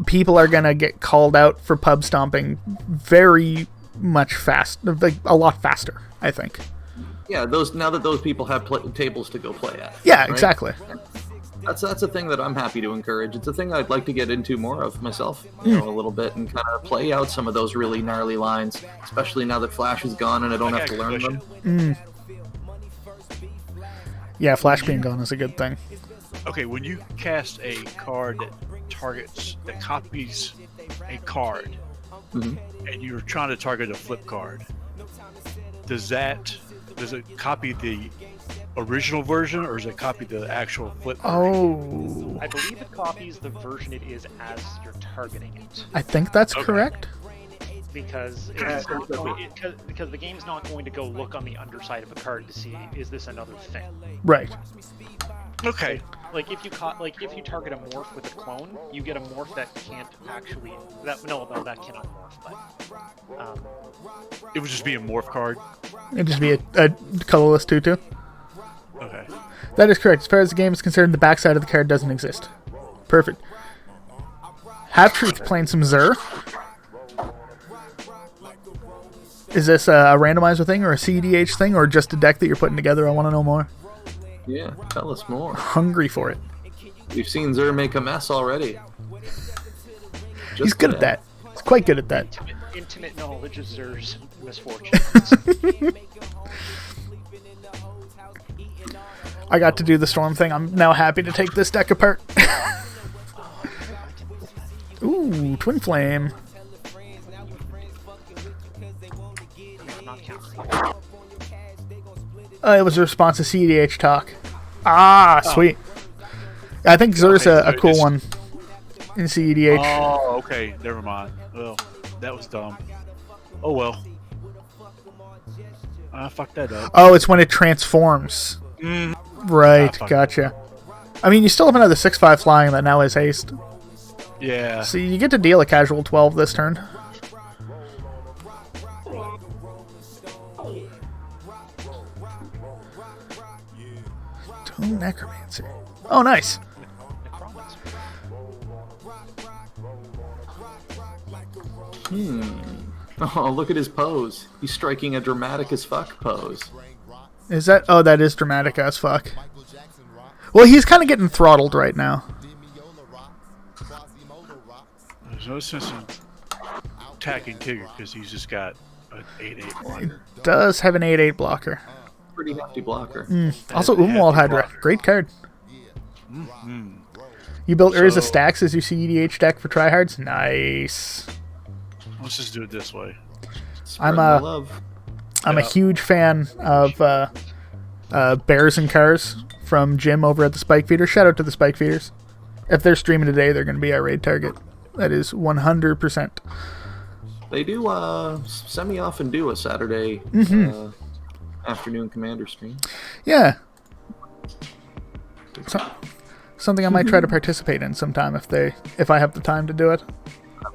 people are going to get called out for pub stomping very much a lot faster, I think. Yeah, now that those people have tables to go play at. Yeah, right? exactly. That's a thing that I'm happy to encourage. It's a thing I'd like to get into more of myself, a little bit, and kind of play out some of those really gnarly lines, especially now that Flash is gone and I don't have to learn them. Yeah, Flash being gone is a good thing. Okay, when you cast a card that copies a card, and you're trying to target a flip card, does it copy the original version, or does it copy the actual flip version? Oh. I believe it copies the version it is as you're targeting it. I think that's correct. Because the game's not going to go look on the underside of a card to see, is this another thing? Right. Okay. If you target a morph with a clone, you get a morph that can't actually that cannot morph, but it would just be a morph card. It'd just be a colorless 2/2. Okay. That is correct. As far as the game is concerned, the backside of the card doesn't exist. Perfect. Half-Truth playing some Zur. Is this a randomizer thing or a CDH thing or just a deck that you're putting together? I want to know more. Yeah, tell us more. Hungry for it. We've seen Zer make a mess already. He's good at that. He's quite good at that. Intimate knowledge of Zer's misfortunes. I got to do the storm thing. I'm now happy to take this deck apart. Ooh, Twin Flame. Not countering. It was a response to CEDH talk. Ah, sweet. I think Zer's a cool one in CEDH. Oh, okay. Never mind. Well, that was dumb. Oh, well. I fucked that up. Oh, it's when it transforms. Right, gotcha. I mean, you still have another 6/5 flying that now is haste. Yeah. So you get to deal a casual 12 this turn. Tomb Necromancer. Oh, nice. Oh, look at his pose. He's striking a dramatic as fuck pose. Is that... Oh, that is dramatic as fuck. Well, he's kind of getting throttled right now. There's no sense in attacking Tigger because he's just got an 8/8 blocker. Does have an 8/8 blocker. Pretty hefty blocker. Also, Umwald Hydra. Great card. You built Urza Stacks as your CEDH deck for tryhards? Nice. Let's just do it this way. I'm love. a huge fan of Bears and Cars from Jim over at the Spike Feeder. Shout out to the Spike Feeders. If they're streaming today, they're going to be our raid target. That is 100%. They do semi-often do a Saturday afternoon commander stream. Yeah. Something I might try to participate in sometime if I have the time to do it.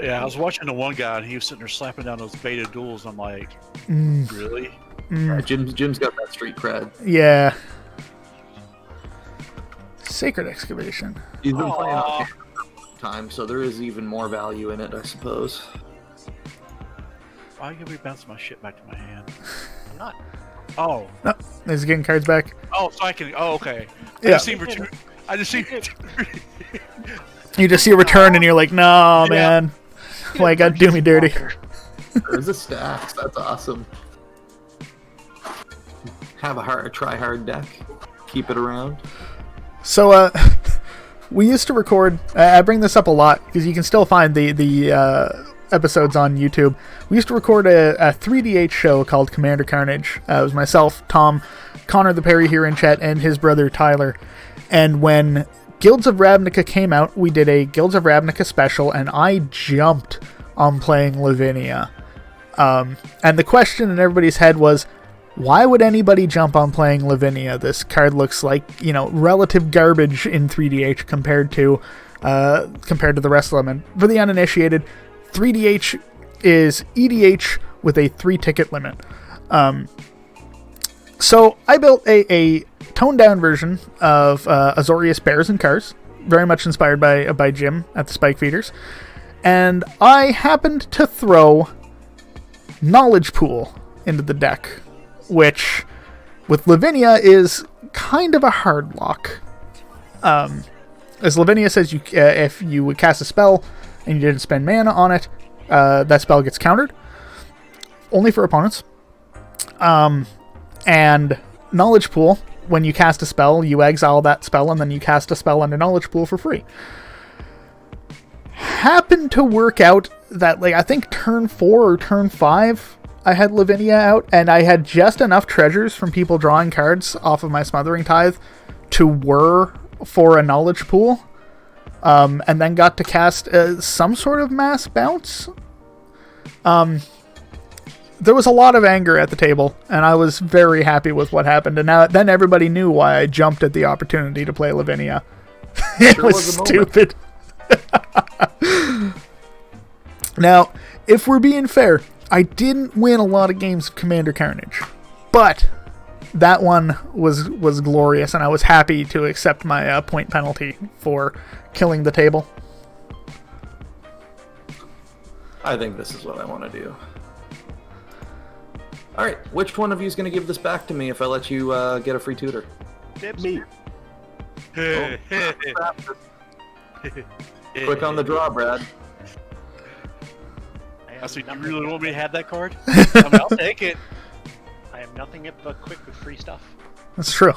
Yeah, I was watching the one guy and he was sitting there slapping down those beta duels. I'm like, really? Yeah, Jim's got that street cred. Yeah. Sacred Excavation. He's been playing on time, so there is even more value in it, I suppose. Why are you gonna be bouncing my shit back to my hand? I'm not. Oh. No, he's getting cards back. Oh, so I can. Oh, okay. Yeah. I just see. You just see a return and you're like, no, man. Why you gotta do me dirty? There's a stacks. That's awesome. Have a try hard deck. Keep it around. So, we used to record. I bring this up a lot because you can still find the episodes on YouTube. We used to record a 3DH show called Commander Carnage. It was myself, Tom, Connor the Perry here in chat, and his brother Tyler. And when Guilds of Ravnica came out, we did a Guilds of Ravnica special, and I jumped on playing Lavinia. And the question in everybody's head was, why would anybody jump on playing Lavinia? This card looks like, relative garbage in 3DH compared to the rest of them. And for the uninitiated, 3DH is EDH with a 3-ticket limit. So I built a toned-down version of Azorius Bears and Cars, very much inspired by Jim at the Spike Feeders. And I happened to throw Knowledge Pool into the deck, which, with Lavinia, is kind of a hard lock. As Lavinia says, if you would cast a spell and you didn't spend mana on it, that spell gets countered. Only for opponents. And Knowledge Pool, when you cast a spell, you exile that spell, and then you cast a spell under Knowledge Pool for free. Happened to work out that, I think turn 4 or turn 5, I had Lavinia out, and I had just enough treasures from people drawing cards off of my Smothering Tithe to whir for a Knowledge Pool, and then got to cast some sort of mass bounce. There was a lot of anger at the table, and I was very happy with what happened. And then everybody knew why I jumped at the opportunity to play Lavinia. It was stupid. Now, if we're being fair, I didn't win a lot of games of Commander Carnage, but that one was glorious, and I was happy to accept my point penalty for killing the table. I think this is what I want to do. Alright, which one of you is going to give this back to me if I let you get a free tutor? Dibs. Me. Quick on the draw, Brad. So you really want me to have that card? I mean, I'll take it. I am nothing but quick with free stuff. That's true.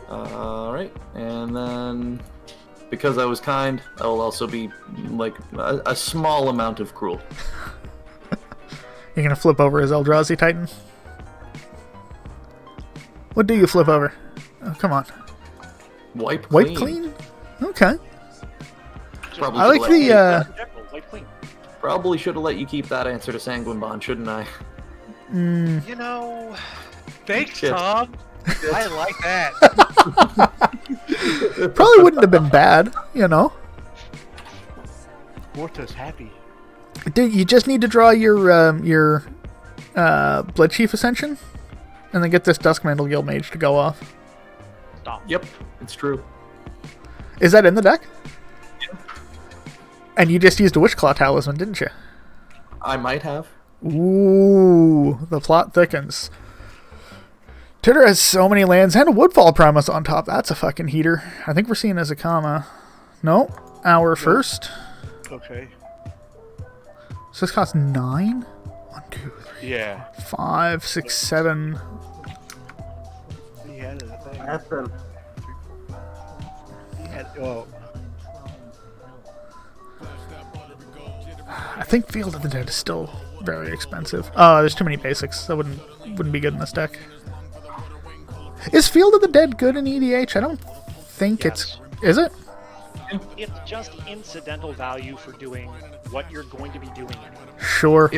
Alright, and then because I was kind, I will also be like a small amount of cruel. You're gonna flip over his Eldrazi Titan? What do you flip over? Oh, come on. Wipe clean. Wipe clean? Okay. Probably I like the, Wipe clean. Probably should have let you keep that answer to Sanguine Bond, shouldn't I? You know, Thanks, Shit. Tom. I like that. probably wouldn't have been bad, you know? Morta's happy. Dude, you just need to draw your Blood Chief Ascension, and then get this Duskmantle Guild Mage to go off. stop. Yep, it's true. Is that in the deck? And you just used a Witchclaw Talisman, didn't you? I might have. Ooh, the plot thickens. Titter has so many lands and a Woodfall Promise on top. That's a fucking heater. I think we're seeing Azakama. No, our first. Okay. So this costs 9? 1, 2, 3, Yeah. 5, 6, 7. He had a thing. Aspen. He had, well, I think Field of the Dead is still very expensive. There's too many basics. That wouldn't be good in this deck. Is Field of the Dead good in EDH? I don't think Yes. Is it? It's just incidental value for doing what you're going to be doing anyway. Sure.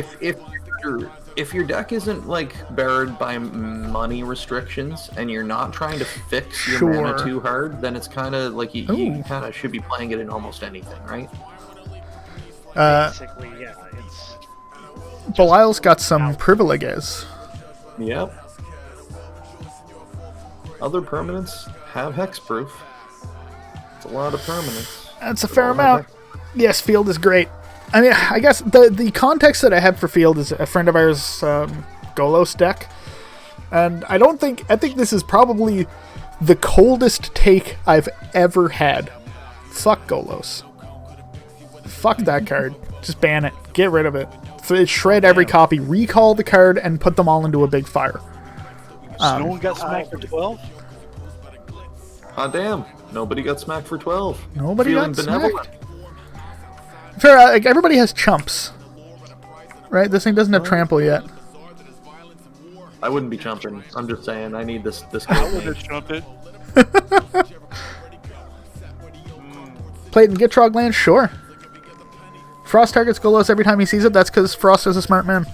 If your deck isn't like barred by money restrictions and you're not trying to fix your mana Sure. too hard, then it's kind of like you Ooh. kind of should be playing it in almost anything, right? Basically, yeah, it's Belial's got some privileges. Yep. Other permanents have hexproof. It's a lot of permanents. That's a fair amount. Yes, Field is great. I mean, I guess the context that I have for Field is a friend of ours, Golos deck. And I think this is probably the coldest take I've ever had. Fuck Golos. Fuck that card. Just ban it. Get rid of it. Shred every copy. Recall the card and put them all into a big fire. so no one got smacked for 12? Ah, damn. Nobody got smacked for 12. Nobody Feeling got benevolent. smacked. Fair, like, everybody has chumps. Right? This thing doesn't have trample yet. I wouldn't be jumping. I'm just saying, I need this I guild would have mage. jumped it. Play it in Gitrog land? Sure. Frost targets Golos every time he sees it. That's because Frost is a smart man.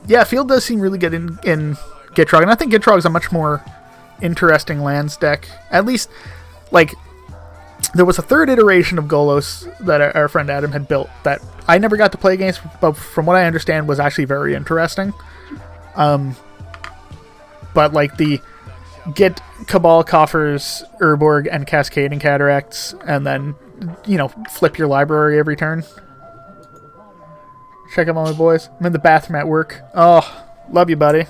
Yeah, Field does seem really good in Gitrog, and I think Gitrog's a much more interesting lands deck. At least, like, there was a third iteration of Golos that our friend Adam had built that I never got to play against, but from what I understand was actually very interesting. But like the get Cabal, Coffers, Urborg, and Cascading Cataracts, and then, you know, flip your library every turn. Check out all my boys. I'm in the bathroom at work. Oh, love you, buddy.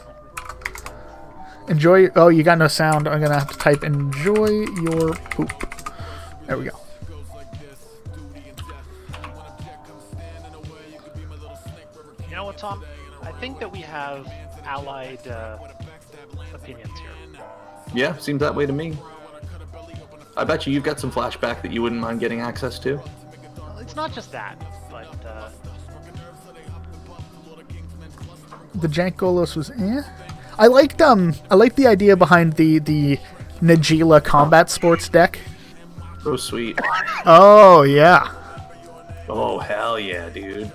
Enjoy. Oh, you got no sound. I'm gonna have to type "enjoy your poop." There we go. You know what, Tom? I think that we have allied opinions here. Yeah, seems that way to me. I bet you've got some flashback that you wouldn't mind getting access to. Well, it's not just that, but The Jank Golos was I liked the idea behind the Najila combat sports deck. Oh, sweet. Oh yeah. Oh, hell yeah, dude.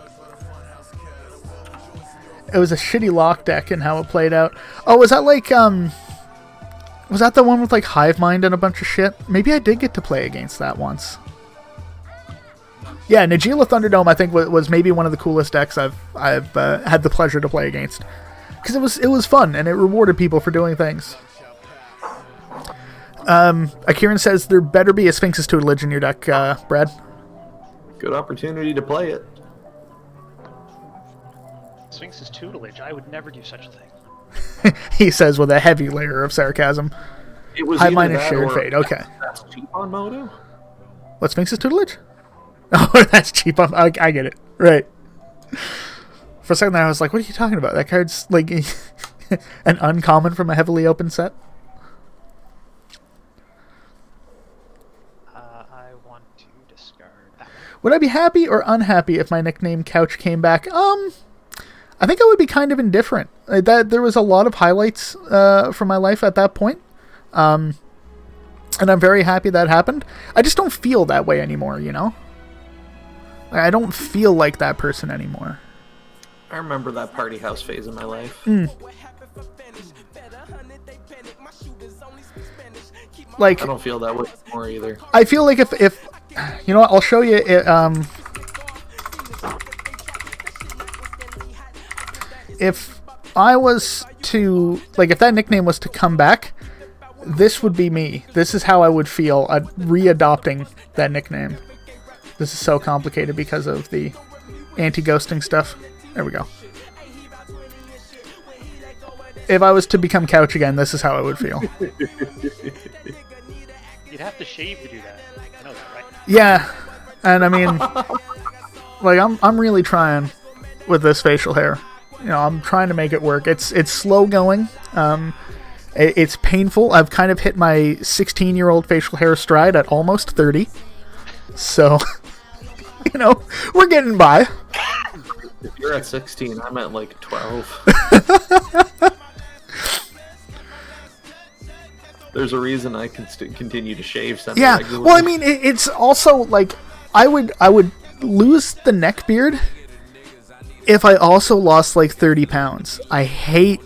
It was a shitty lock deck and how it played out. Oh, was that like was that the one with like Hive Mind and a bunch of shit? Maybe I did get to play against that once. Yeah, Najila Thunderdome I think was maybe one of the coolest decks I've had the pleasure to play against, because it was fun and it rewarded people for doing things. Akiran says there better be a Sphinx's Tutelage in your deck, Brad. Good opportunity to play it. Sphinx's tutelage, I would never do such a thing. he says with a heavy layer of sarcasm. It was High either minus that shared or fate. Okay. That's cheap on Moto. What, Sphinx's tutelage? Oh, that's cheap. I get it. Right. For a second there, I was like, what are you talking about? That card's like an uncommon from a heavily open set. I want to discard that. Would I be happy or unhappy if my nickname Couch came back? I think I would be kind of indifferent. That there was a lot of highlights from my life at that point. And I'm very happy that happened. I just don't feel that way anymore, you know? I don't feel like that person anymore. I remember that party house phase in my life. Like, I don't feel that way anymore either. I feel like if you know what, I'll show you it, if I was to, like, if that nickname was to come back, this would be me. This is how I would feel re-adopting that nickname. This is so complicated because of the anti-ghosting stuff. There we go. If I was to become Couch again, this is how I would feel. You'd have to shave to do that. I know that, right? Yeah, and I mean, like, I'm really trying with this facial hair. You know, I'm trying to make it work. It's slow going. It's painful. I've kind of hit my 16-year-old facial hair stride at almost 30. So, you know, we're getting by. If you're at 16, I'm at like 12. There's a reason I can continue to shave semi-regularly. Yeah, well, I mean, it's also like I would lose the neck beard if I also lost like 30 pounds. I hate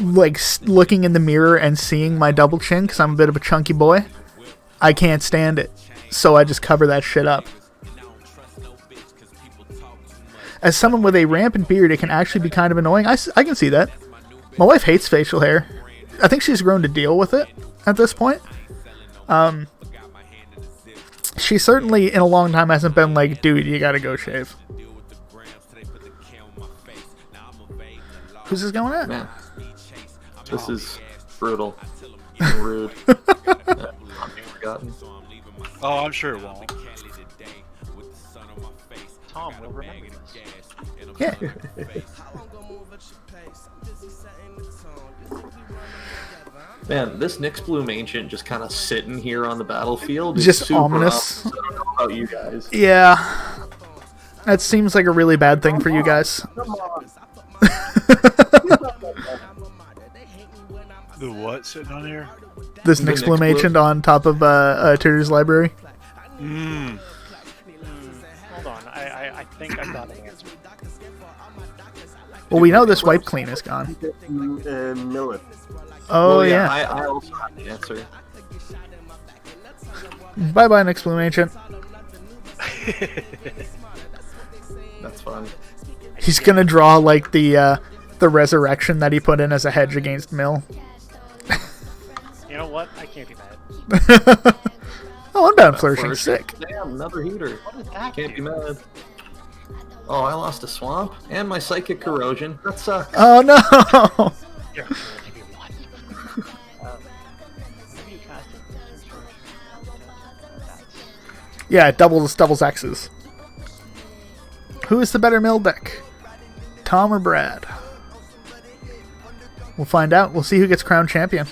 like looking in the mirror and seeing my double chin because I'm a bit of a chunky boy. I can't stand it, so I just cover that shit up. As someone with a rampant beard, it can actually be kind of annoying. I can see that. My wife hates facial hair. I think she's grown to deal with it at this point. She certainly, in a long time, hasn't been like, dude, you gotta go shave. Who's this going at? Man, this is brutal and rude. Forgotten. Oh, I'm sure it won't. Tom will remember this. Yeah. Man, this Nyx Bloom Ancient just kind of sitting here on the battlefield is Just super ominous. I don't know about you guys. Yeah. That seems like a really bad thing for you guys. The what sitting on here? This The Nyx Bloom Nyx Bloom. Ancient on top of Tudor's library. Mmm. Hold on, I think I got an answer. Well, we know this wipe clean is gone. Millet. Oh, Well, yeah. I also have the answer. Bye-bye, Nyx Bloom Ancient. That's fun. He's gonna draw, like, the resurrection that he put in as a hedge against Mill. You know what? I can't be mad. Oh, Unbound Flourishing. Sick. Damn, another heater. What did that Can't be do? mad. Oh, I lost a swamp and my psychic corrosion. That sucks. Oh, no. You're good, maybe one. Maybe you cast it. Yeah, it doubles X's. Who is the better Mill deck? Tom or Brad? We'll find out. We'll see who gets crowned champion.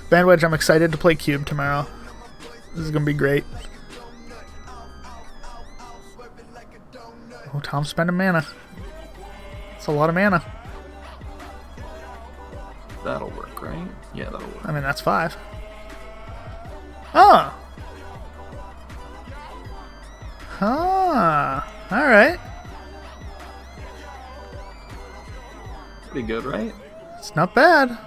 Bandwedge, I'm excited to play Cube tomorrow. This is going to be great. Oh, Tom's spending mana. It's a lot of mana. That'll work, right? Yeah, that'll work. I mean, that's 5. Oh! Ah, alright. Pretty good, right? It's not bad.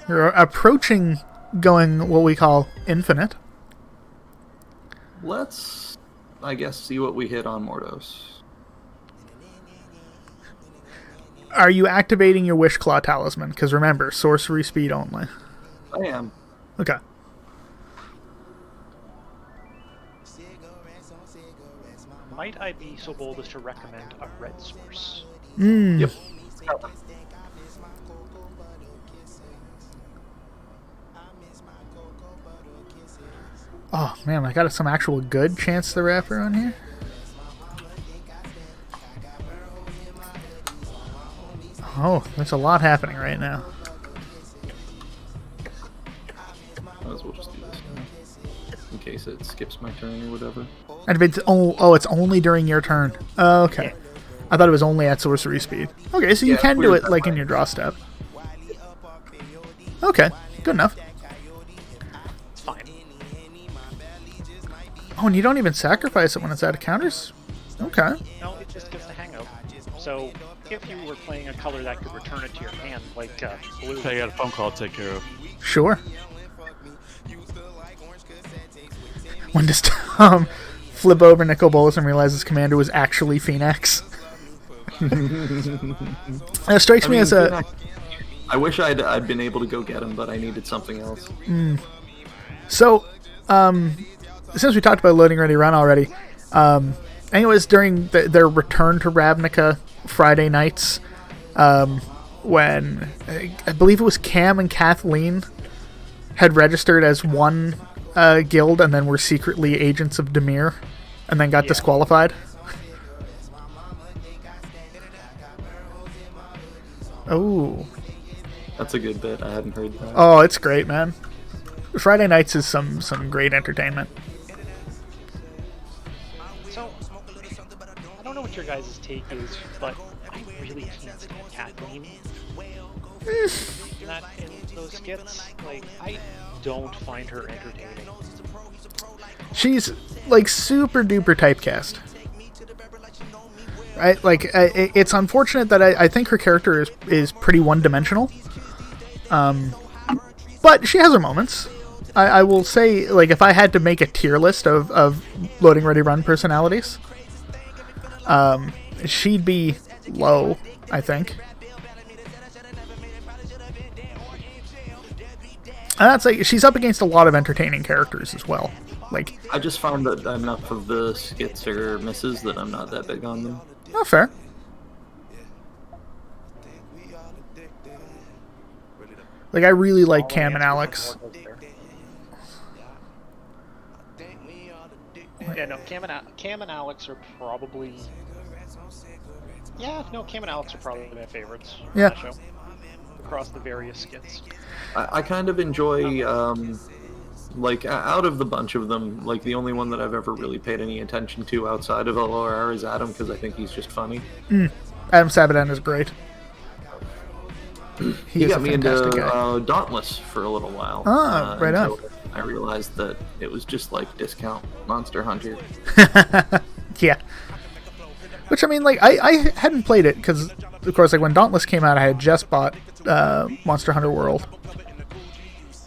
You're approaching going what we call infinite. Let's, I guess, see what we hit on Mordos. Are you activating your Wish Claw Talisman? Because remember, sorcery speed only. I am. Okay. might I be so bold as to recommend a red source? Yep. Oh man, I got some actual good Chance the Rapper on here. Oh, there's a lot happening right now. Might as well just do this now, in case it skips my turn or whatever. And if it's it's only during your turn. Oh, okay. I thought it was only at sorcery speed. Okay, so you can do it like in your draw step. Okay, good enough. It's fine. Oh, and you don't even sacrifice it when it's out of counters? Okay. No, it just gets to hang out. So if you were playing a color that could return it to your hand, like blue. I got a phone call to take care of. Sure. When does Tom flip over Nicol Bolas and realize his commander was actually Phoenix? It strikes me as a... I wish I'd been able to go get him, but I needed something else. So, since we talked about Loading Ready Run already, anyways, during their return to Ravnica Friday nights, when I believe it was Cam and Kathleen had registered as one guild and then were secretly agents of Dimir and then got disqualified. Oh. That's a good bit. I hadn't heard that. Oh, it's great, man. Friday nights is some great entertainment. So, I don't know what your guys' take is, but I really can't stand Kathleen. In those skits, like, I don't find her entertaining. She's, like, super duper typecast. Right? Like, it's unfortunate that I think her character is pretty one-dimensional. But she has her moments. I will say, like, if I had to make a tier list of Loading Ready Run personalities, she'd be low, I think. And that's like, she's up against a lot of entertaining characters as well. Like, I just found that enough of the skits are misses that I'm not that big on them. Oh, fair. Like, I really like Cam and Alex. Yeah, no, Cam and Alex are probably... Yeah, no, Cam and Alex are probably my favorites on Yeah. that show. Across the various skits. I kind of enjoy, like, out of the bunch of them, like, the only one that I've ever really paid any attention to outside of LOR is Adam, because I think he's just funny. Adam Sabadan is great. He is got a me into fantastic guy. Dauntless for a little while. Ah, right on. until I realized that it was just like discount Monster Hunter. Yeah. Which, I mean, like, I hadn't played it, because, of course, like, when Dauntless came out, I had just bought Monster Hunter World.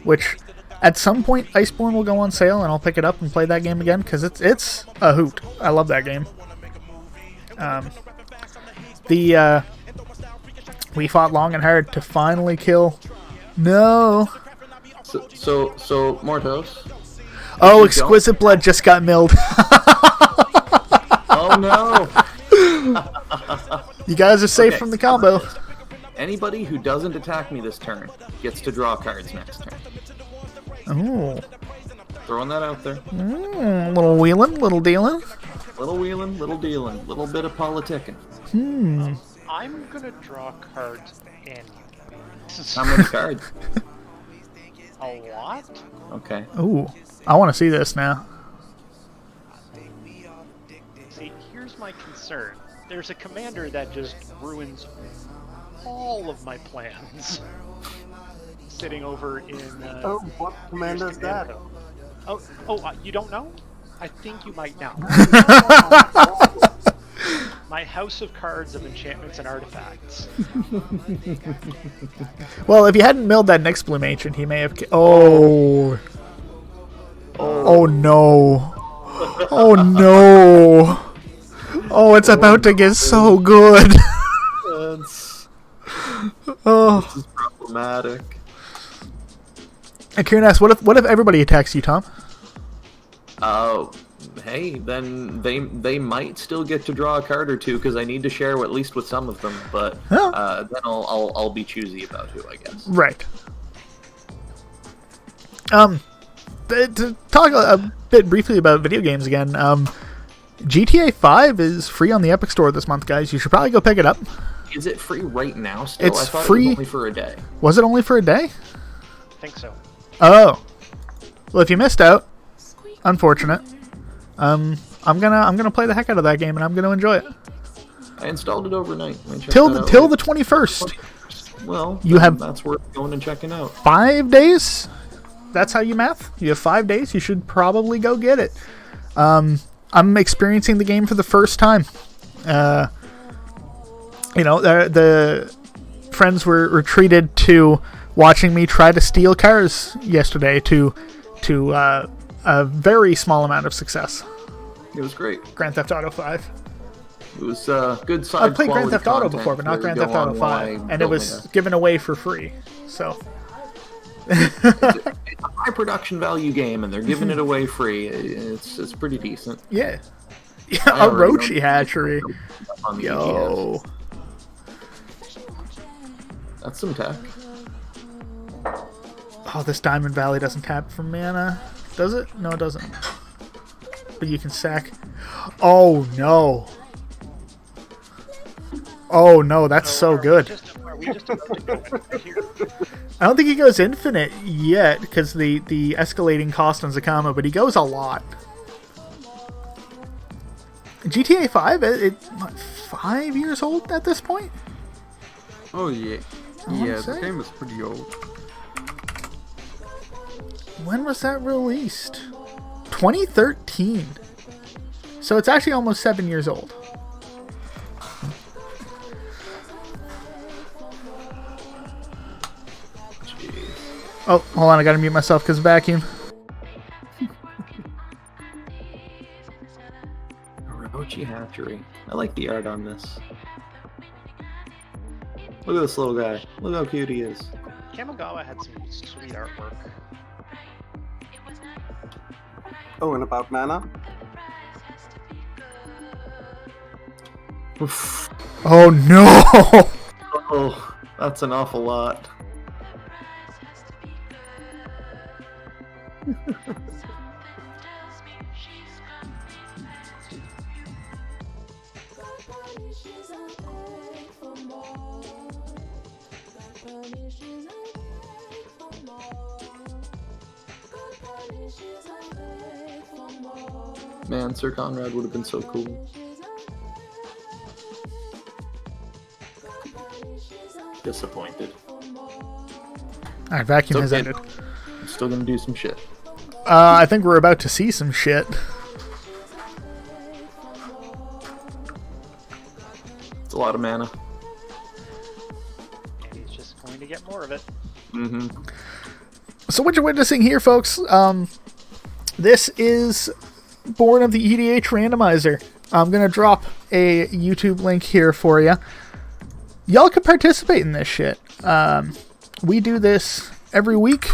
Which, at some point, Iceborne will go on sale, and I'll pick it up and play that game again, because it's a hoot. I love that game. We fought long and hard to finally kill... No! So Mortos. Oh, Exquisite Blood just got milled. Oh no! You guys are safe Okay. from the combo. Anybody who doesn't attack me this turn gets to draw cards next turn. Ooh. Throwing that out there. Little wheeling, little dealing. Little wheeling, little dealing, little bit of politicking. I'm gonna draw cards in How many cards? a lot. Okay. Ooh. I want to see this now. See, here's my concern. There's a commander that just ruins all of my plans. Sitting over in. Oh, what commander is that? You don't know? I think you might now. My house of cards of enchantments and artifacts. Well, if you hadn't milled that next Bloom Ancient, he may have... Oh no. Oh no. Oh, it's about to get so good. That's Oh. problematic. And Kieran asks, what if everybody attacks you, Tom? hey, then they might still get to draw a card or two because I need to share at least with some of them. But then I'll be choosy about who, I guess. Right. To talk a bit briefly about video games again, GTA 5 is free on the Epic Store this month, guys. You should probably go pick it up. Is it free right now still? It's I thought free. It was only for a day. Was it only for a day? I think so. Oh. Well, if you missed out, unfortunate. I'm gonna play the heck out of that game and I'm gonna enjoy it. I installed it overnight. Till the 21st. Well, that's worth going and checking out. 5 days? That's how you math? You have 5 days? You should probably go get it. I'm experiencing the game for the first time. The friends were treated to watching me try to steal cars yesterday to a very small amount of success. It was great. Grand Theft Auto 5. It was good side. I've played Grand Theft Auto before, but not Grand Theft Auto 5, and it was given away for free. So it's a high production value game, and they're giving it away free. It's pretty decent. Yeah, a Roachy hatchery. Yo, that's some tech. Oh, this Diamond Valley doesn't tap for mana, does it? No, it doesn't. But you can sack. Oh no. Oh no, that's so good. I don't think he goes infinite yet because the escalating cost on Zakama, but he goes a lot. GTA 5, it's 5 years old at this point? Oh yeah. Yeah, the game is pretty old. When was that released? 2013. So it's actually almost 7 years old. Oh, hold on, I gotta mute myself because vacuum. Roachy hatchery. I like the art on this. Look at this little guy. Look how cute he is. Kamigawa had some sweet artwork. Oh, and about mana? Oh no! Oh, that's an awful lot. Man, Sir Conrad would have been so cool. Disappointed. Alright, vacuum has okay. ended. I'm still gonna do some shit. I think we're about to see some shit. It's a lot of mana. And he's just going to get more of it. Mm-hmm. So what you're witnessing here, folks, this is born of the EDH Randomizer. I'm going to drop a YouTube link here for you. Y'all can participate in this shit. We do this every week.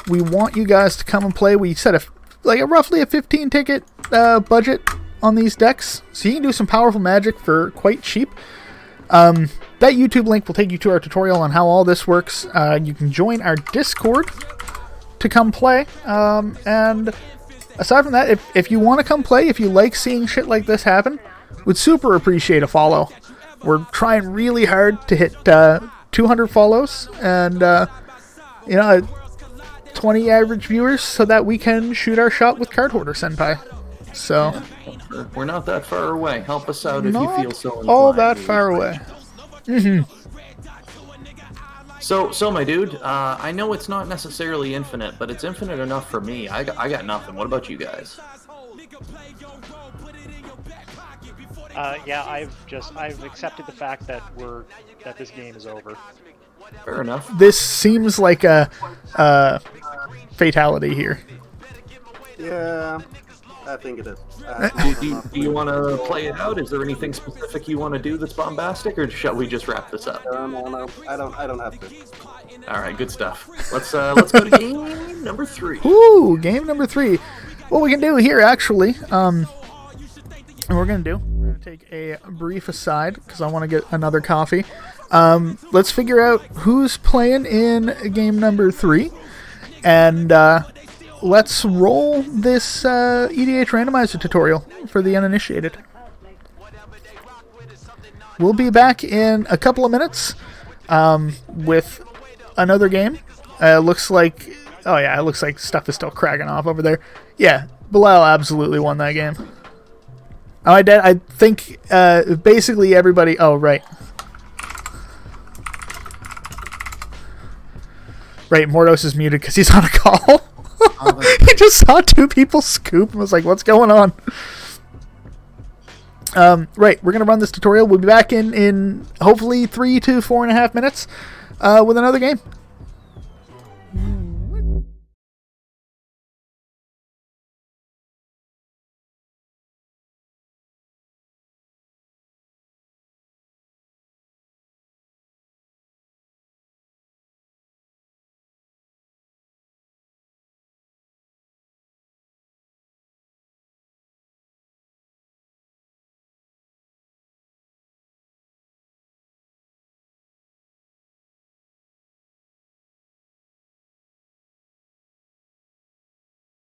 We want you guys to come and play. We set roughly a 15 ticket budget on these decks, so you can do some powerful magic for quite cheap. That YouTube link will take you to our tutorial on how all this works. You can join our Discord to come play. And aside from that, if you want to come play, if you like seeing shit like this happen, would super appreciate a follow. We're trying really hard to hit 200 follows and 20 average viewers so that we can shoot our shot with Card Hoarder Senpai. So we're not that far away. Help us out if you feel so inclined. All that far away. Mm-hmm. So my dude, I know it's not necessarily infinite, but it's infinite enough for me. I got nothing. What about you guys? Yeah, I've accepted the fact that this game is over. Fair enough. This seems like a fatality here. Yeah, I think it is. Do you want to play it out? Is there anything specific you want to do that's bombastic, or shall we just wrap this up? No, I don't have to. All right, good stuff. Let's go to game number 3. Ooh, game number 3. what we can do here, actually, and we're going to take a brief aside because I want to get another coffee. Let's figure out who's playing in game number 3, and let's roll this EDH randomizer tutorial for the uninitiated. We'll be back in a couple of minutes with another game. Looks like, oh yeah, it looks like stuff is still cracking off over there. Yeah, Bilal absolutely won that game. Oh, I think basically everybody. Oh, right. Right, Mordos is muted because he's on a call. He just saw 2 people scoop and was like, what's going on? Right, we're going to run this tutorial. We'll be back in hopefully 3 to 4.5 minutes with another game.